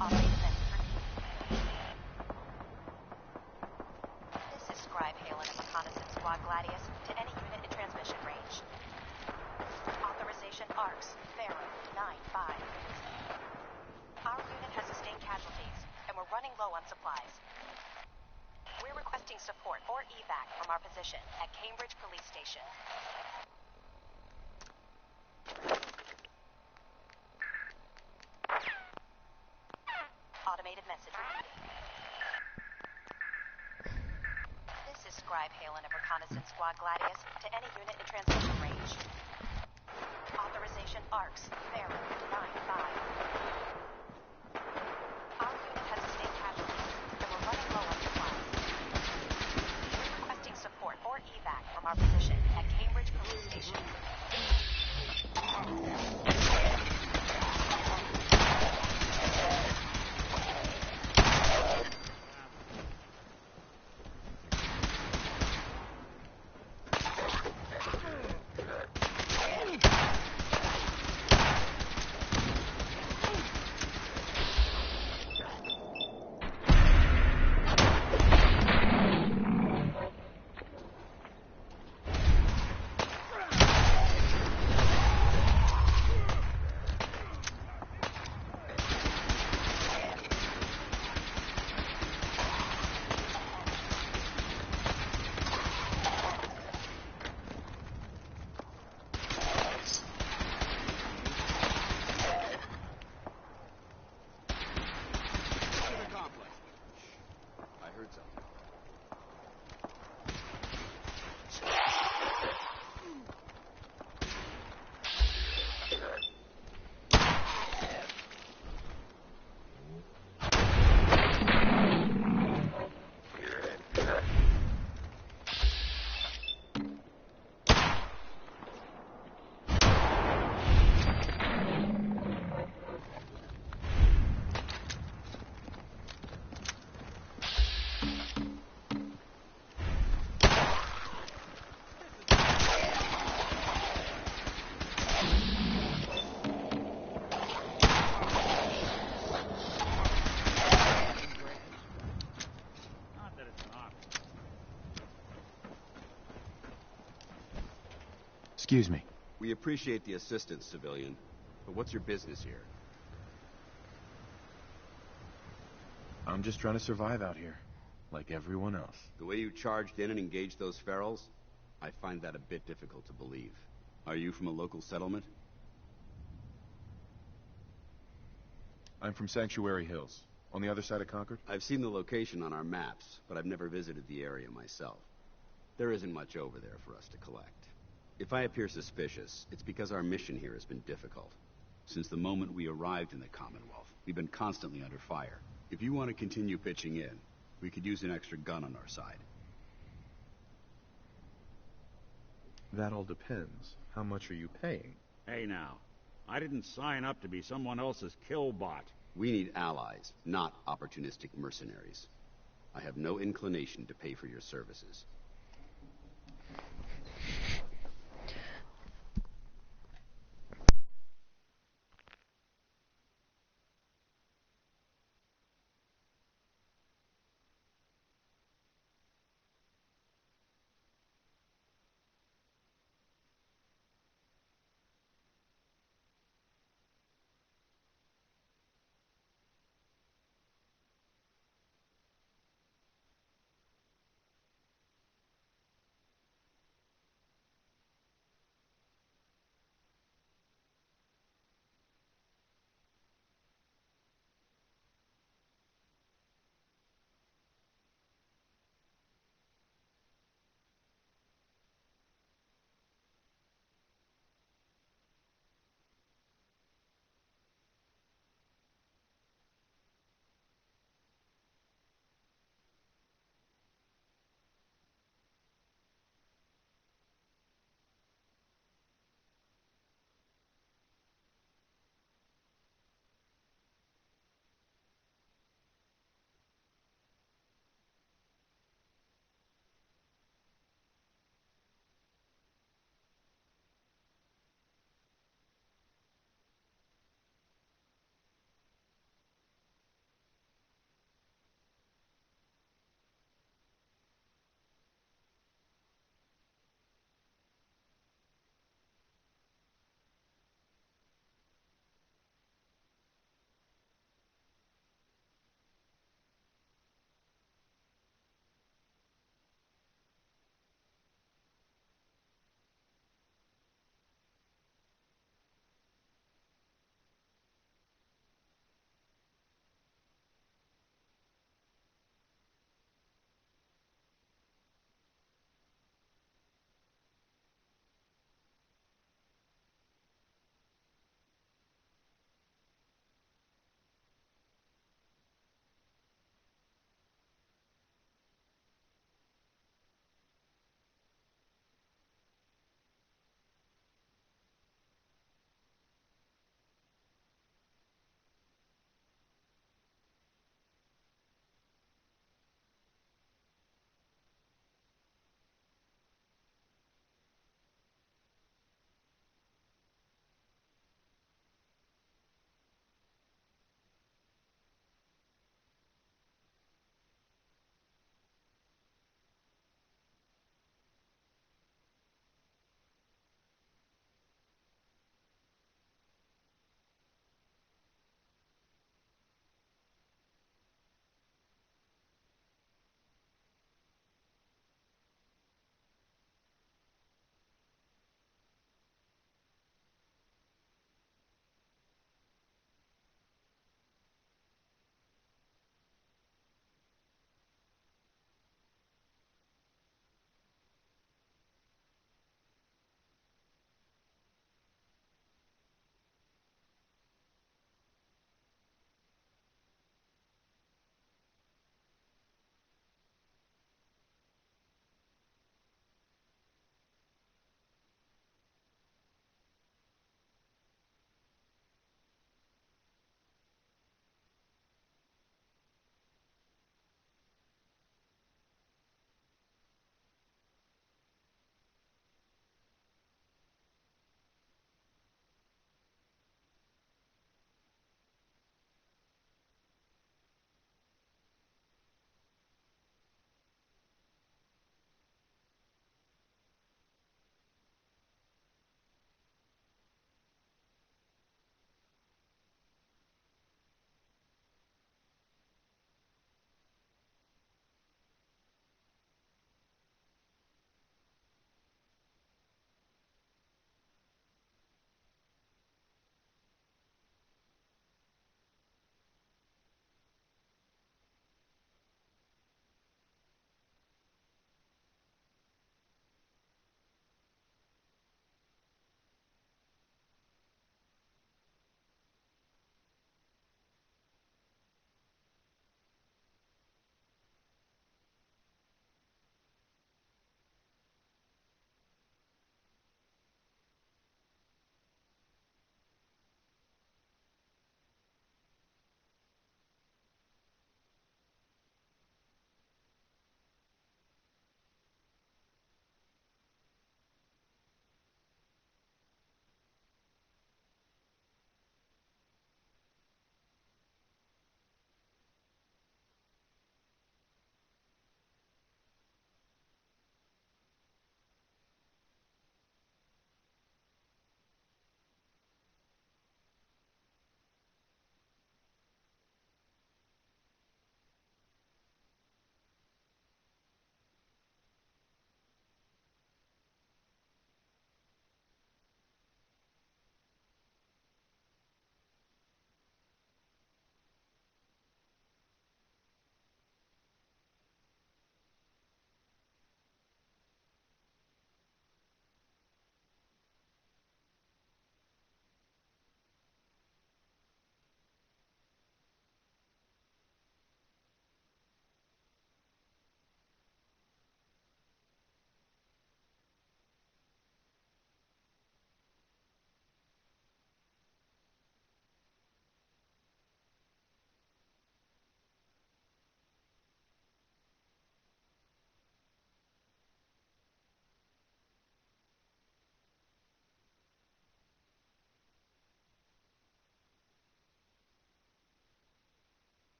All right. This is Scribe Halen of Reconnaissance Squad Gladius to any unit in transmission range. Authorization ARCS, Pharaoh 9-5. Our unit has sustained casualties, and we're running low on supplies. We're requesting support or evac from our position at Cambridge Police Station. Automated message repeating. This is Scribe Halen of Reconnaissance Squad Gladius to any unit in transmission range. Authorization ARCS, Pharaoh 9-5. Our unit has sustained casualties, and we're running low on supplies. We're requesting support or evac from our position at Cambridge Police Station. Excuse me. We appreciate the assistance, civilian. But what's your business here? I'm just trying to survive out here, like everyone else. The way you charged in and engaged those ferals, I find that a bit difficult to believe. Are you from a local settlement? I'm from Sanctuary Hills, on the other side of Concord. I've seen the location on our maps, but I've never visited the area myself. There isn't much over there for us to collect. If I appear suspicious, it's because our mission here has been difficult. Since the moment we arrived in the Commonwealth, we've been constantly under fire. If you want to continue pitching in, we could use an extra gun on our side. That all depends. How much are you paying? Hey now, I didn't sign up to be someone else's kill bot. We need allies, not opportunistic mercenaries. I have no inclination to pay for your services.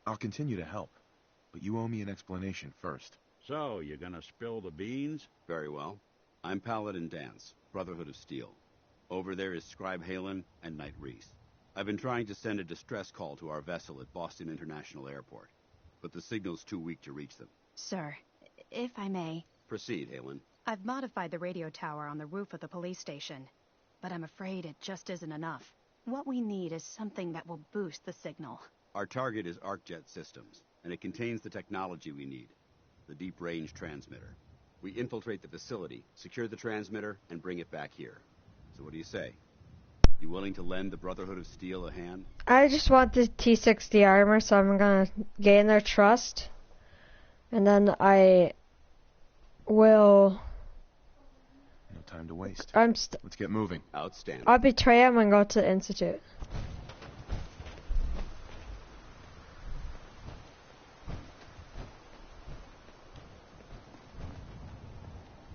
I'll continue to help, but you owe me an explanation first. So, you gonna spill the beans? Very well. I'm Paladin Danse, Brotherhood of Steel. Over there is Scribe Halen and Knight Reese. I've been trying to send a distress call to our vessel at Boston International Airport, but the signal's too weak to reach them. Sir, if I may... Proceed, Halen. I've modified the radio tower on the roof of the police station, but I'm afraid it just isn't enough. What we need is something that will boost the signal. Our target is ArcJet Systems, and it contains the technology we need. The deep-range transmitter. We infiltrate the facility, secure the transmitter, and bring it back here. So what do you say? You willing to lend the Brotherhood of Steel a hand? I just want the T-60 armor, so I'm gonna gain their trust. And then I will... No time to waste. Let's get moving. Outstanding. I'll betray him and go to the Institute.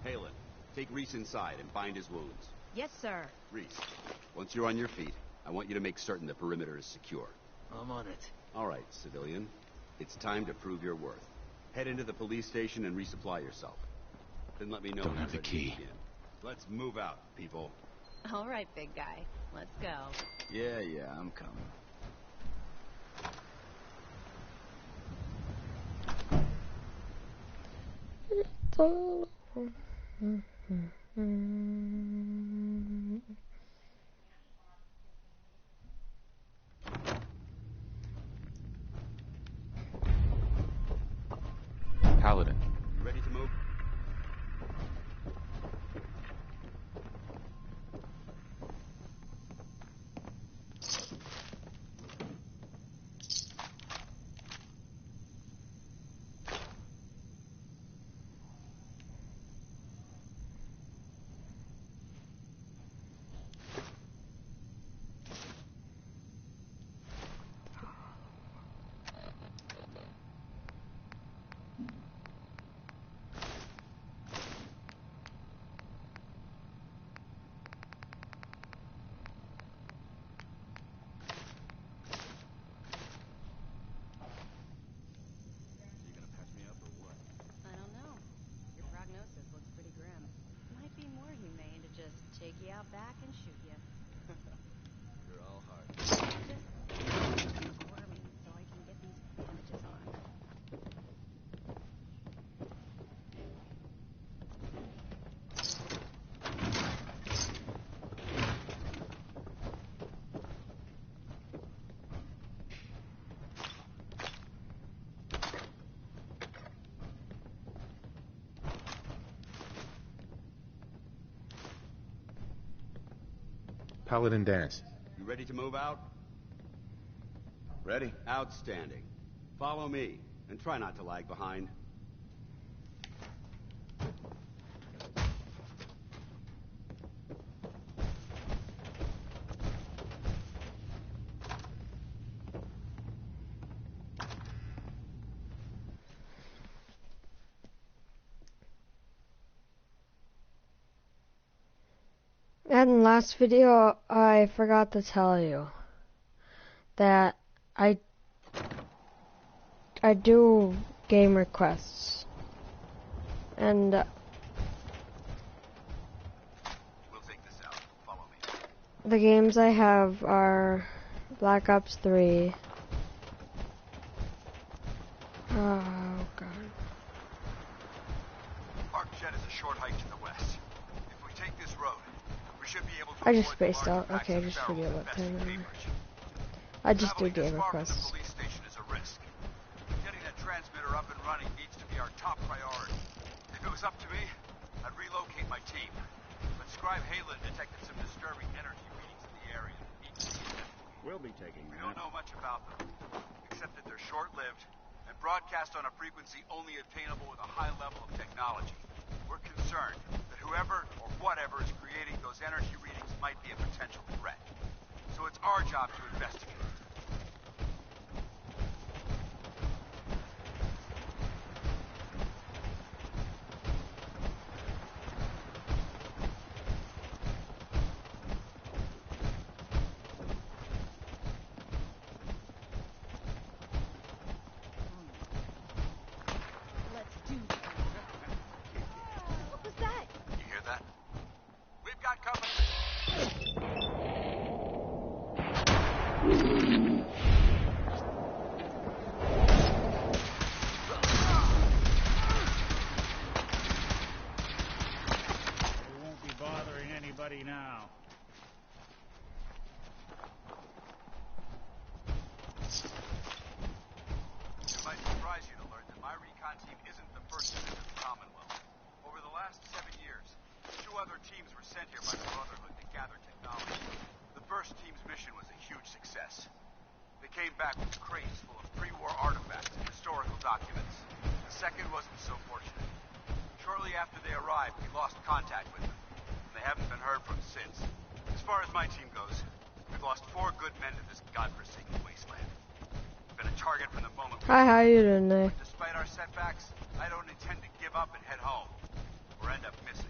Halen, take Reese inside and bind his wounds. Yes, sir. Reese, once you're on your feet, I want you to make certain the perimeter is secure. I'm on it. All right, civilian. It's time to prove your worth. Head into the police station and resupply yourself. Then let me know when you're ready to begin. Let's move out, people. All right, big guy. Let's go. Yeah, I'm coming. Paladin. You ready to move? Take you out back and shoot you. You're all hard. Just squirming so I can get these bandages on. Paladin Danse. You ready to move out? Ready. Outstanding. Follow me, and try not to lag behind. And last video, I forgot to tell you that I do game requests, and we'll take this out. Follow me. the games I have are Black Ops 3. Oh god. ArcJet is a short hike to the west. If we take this road, we should be able to I just spaced out. Okay, I just forget what time it is. I just do game requests. The police station is a risk. Getting that transmitter up and running needs to be our top priority. If it was up to me, I'd relocate my team. But Scribe Halen detected some disturbing energy readings in the area. We'll be taking We don't know much about them, except that they're short-lived and broadcast on a frequency only attainable with a high level of technology. We're concerned that whoever or whatever is creating those energy readings might be a potential threat. So it's our job to investigate. sent here by the Brotherhood to gather technology. The first team's mission was a huge success. They came back with crates full of pre-war artifacts and historical documents. The second wasn't so fortunate. Shortly after they arrived, we lost contact with them, and they haven't been heard from since. As far as my team goes, we've lost 4 good men to this godforsaken wasteland. We've been a target from the moment we... Hi, how you doing there? Despite our setbacks, I don't intend to give up and head home, or end up missing.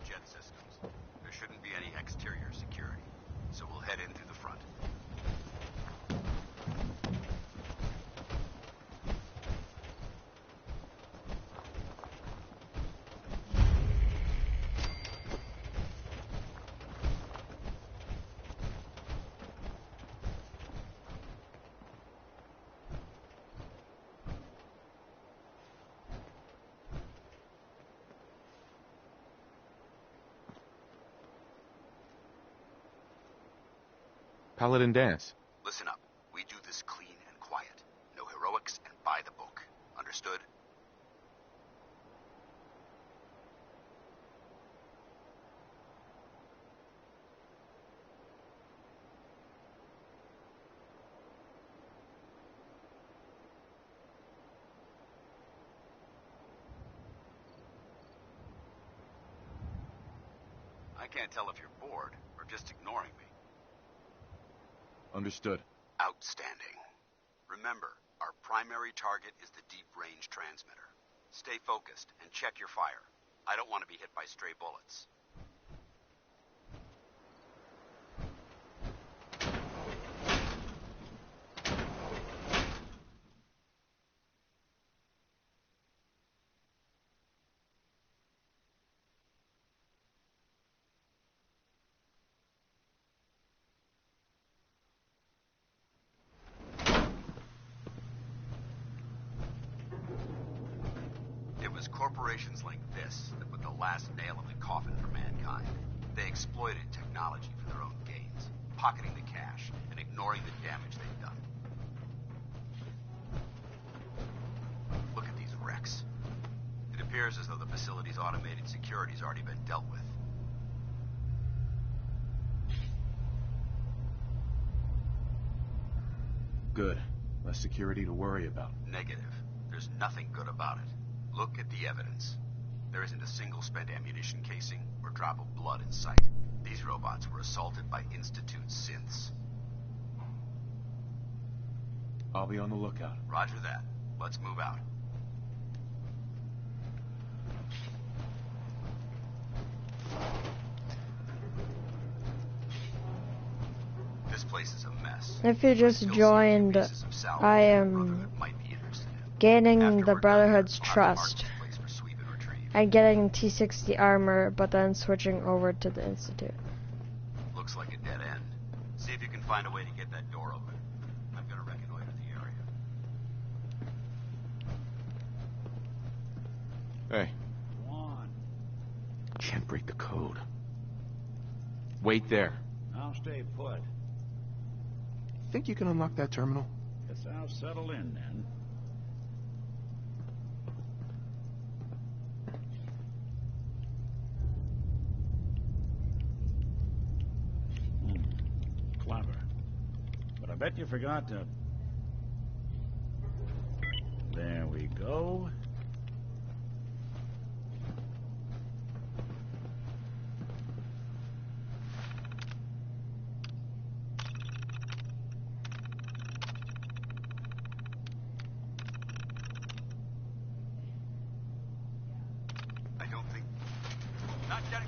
Jet systems. There shouldn't be any exterior security, so we'll head in through the front. Paladin dance. Listen up. We do this clean and quiet. No heroics and by the book. Understood? I can't tell if you're bored or just ignoring me. Understood. Outstanding. Remember, our primary target is the deep-range transmitter. Stay focused and check your fire. I don't want to be hit by stray bullets. Corporations like this that put the last nail in the coffin for mankind. They exploited technology for their own gains, pocketing the cash and ignoring the damage they've done. Look at these wrecks. It appears as though the facility's automated security's already been dealt with. Good. Less security to worry about. Negative. There's nothing good about it. Look at the evidence. There isn't a single spent ammunition casing or drop of blood in sight. These robots were assaulted by Institute synths. I'll be on the lookout. Roger that. Let's move out. This place is a mess. If you just joined, I am gaining the Brotherhood's trust and getting T-60 armor, but then switching over to the Institute. Looks like a dead end. See if you can find a way to get that door open. I'm gonna reconnoiter the area. Hey. Come on. Can't break the code. Wait there. I'll stay put. Think you can unlock that terminal? If Guess I'll settle in then. Clever. But I bet you forgot to... There we go.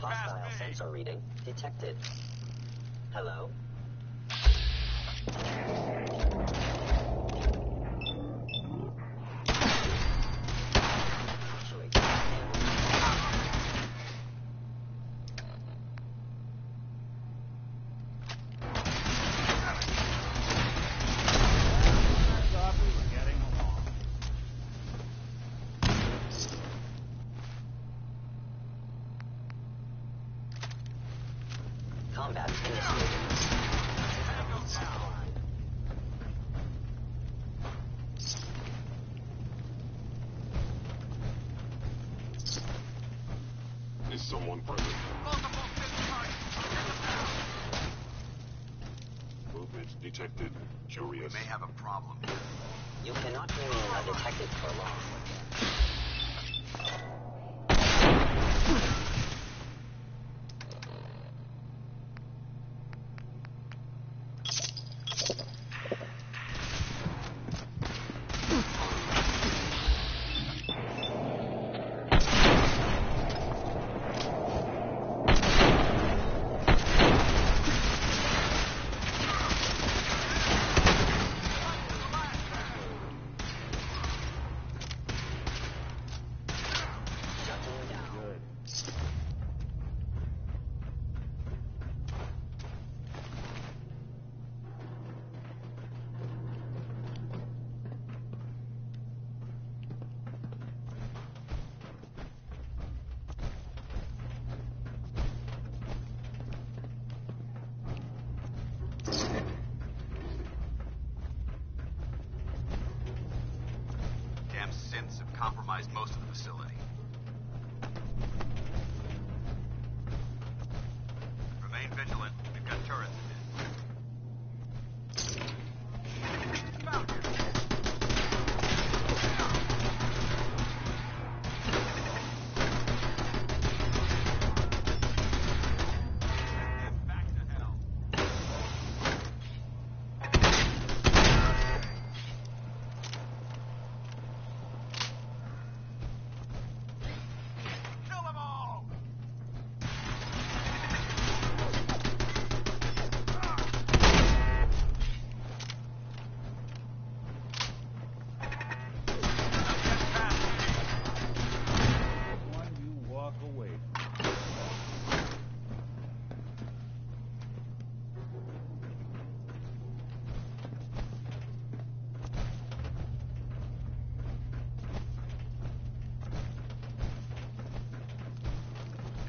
Hostile sensor reading detected. Hello? Combat initiated. Is someone present? Movement detected. Curious. We may have a problem. You cannot remain undetected for long. Damn synths have compromised most of the facility. Remain vigilant. We've got turrets in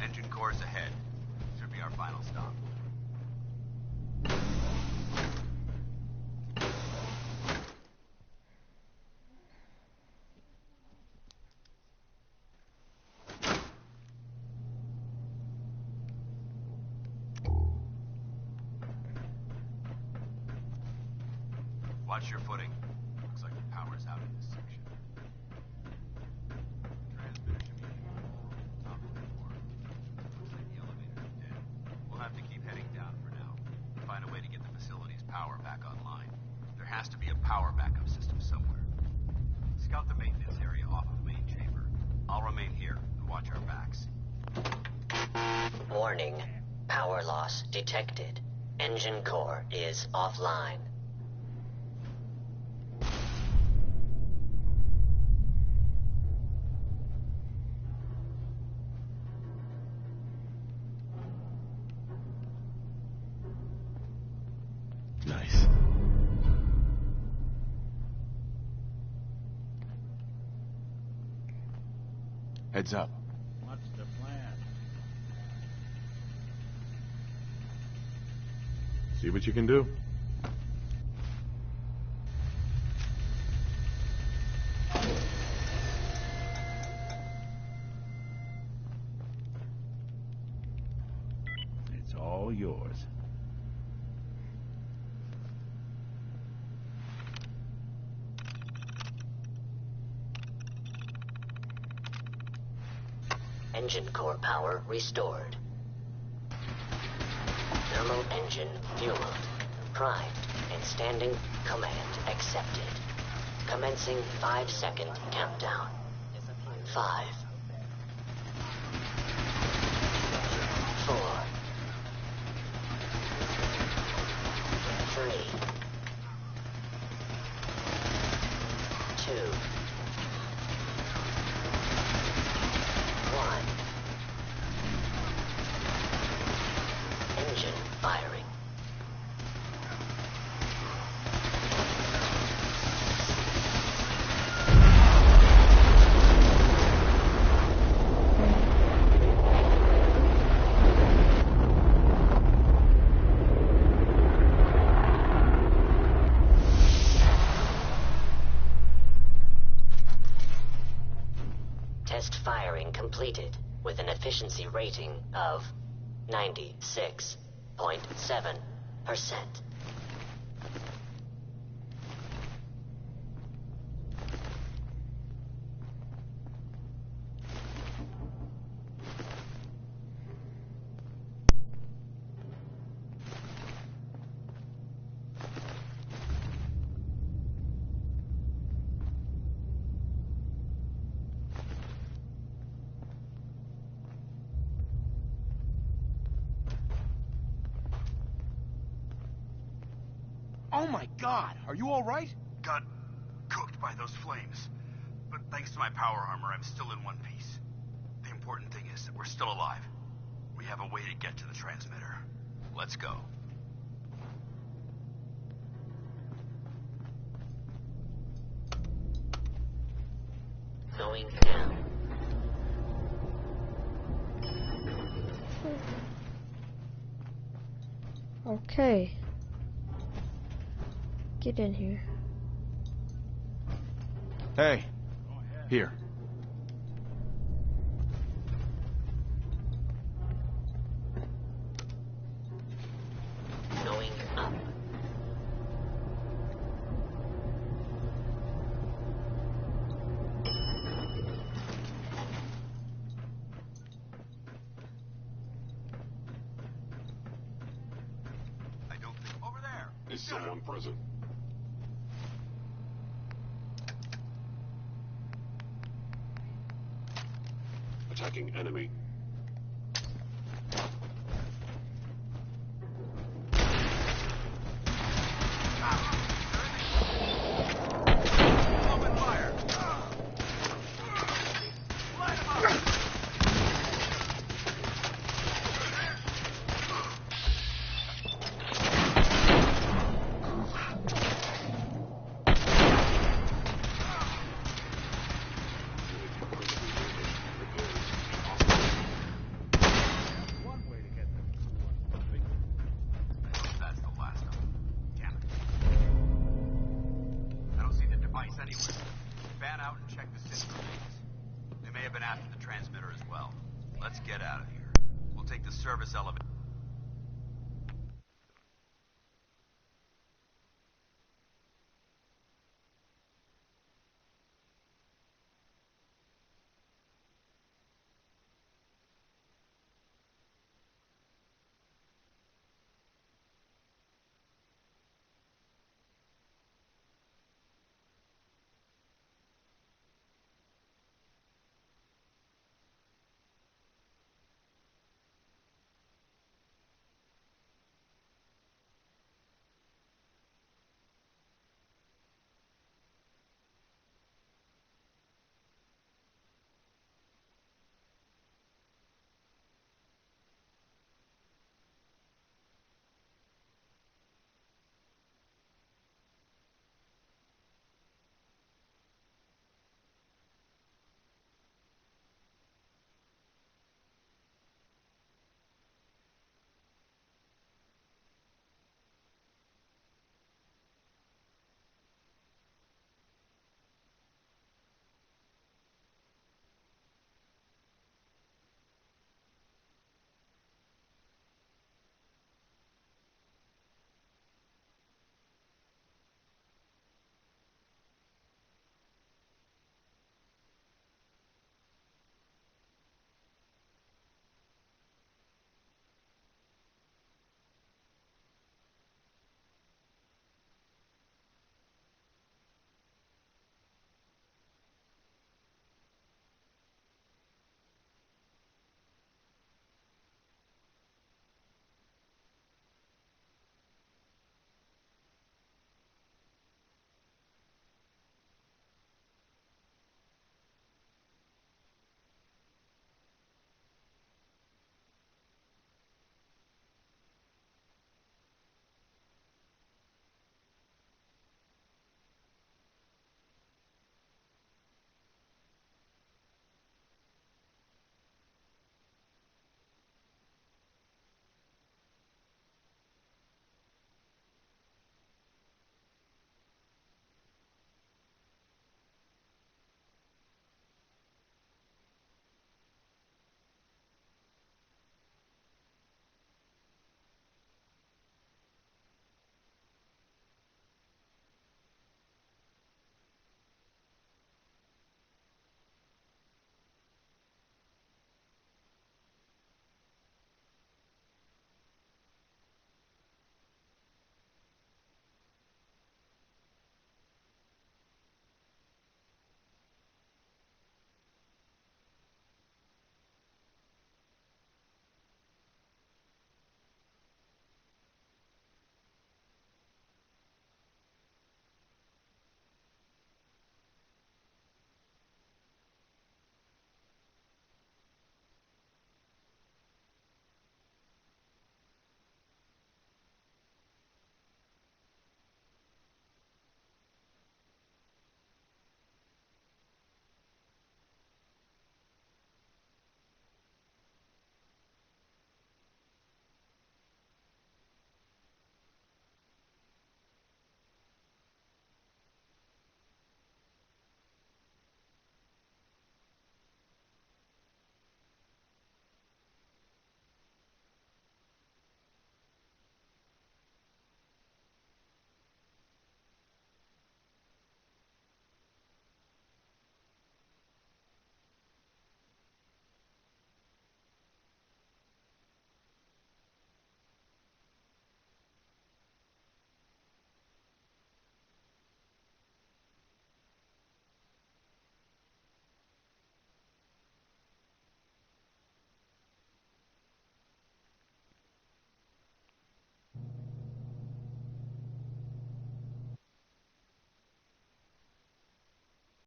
engine course ahead. Should be our final stop. Watch your footing. Looks like the power's out in this section. Transmitter communicating top of the floor. Looks like the elevator's dead. We'll have to keep heading down for now. Find a way to get the facility's power back online. There has to be a power backup system somewhere. Scout the maintenance area off of the main chamber. I'll remain here and watch our backs. Warning. Power loss detected. Engine core is offline. Nice. Heads up. What's the plan? See what you can do. Engine core power restored. Thermal engine fueled. Primed and standing. Command accepted. Commencing 5-second countdown. 5. 4. 3. 2. 1. Engine firing. Test firing completed with an efficiency rating of 96.7%. Oh my God! Are you all right? Got cooked by those flames. But thanks to my power armor, I'm still in one piece. The important thing is that we're still alive. We have a way to get to the transmitter. Let's go. Going down. Okay. Get in here. Hey. Here. Going up. I don't think... Over there! Is someone present? Attacking enemy. Open fire! Light 'em up! That's the last of them. Damn it. I don't see the device anywhere. Fan out and check the system remains. They may have been after the transmitter as well. Let's get out of here. We'll take the service elevator.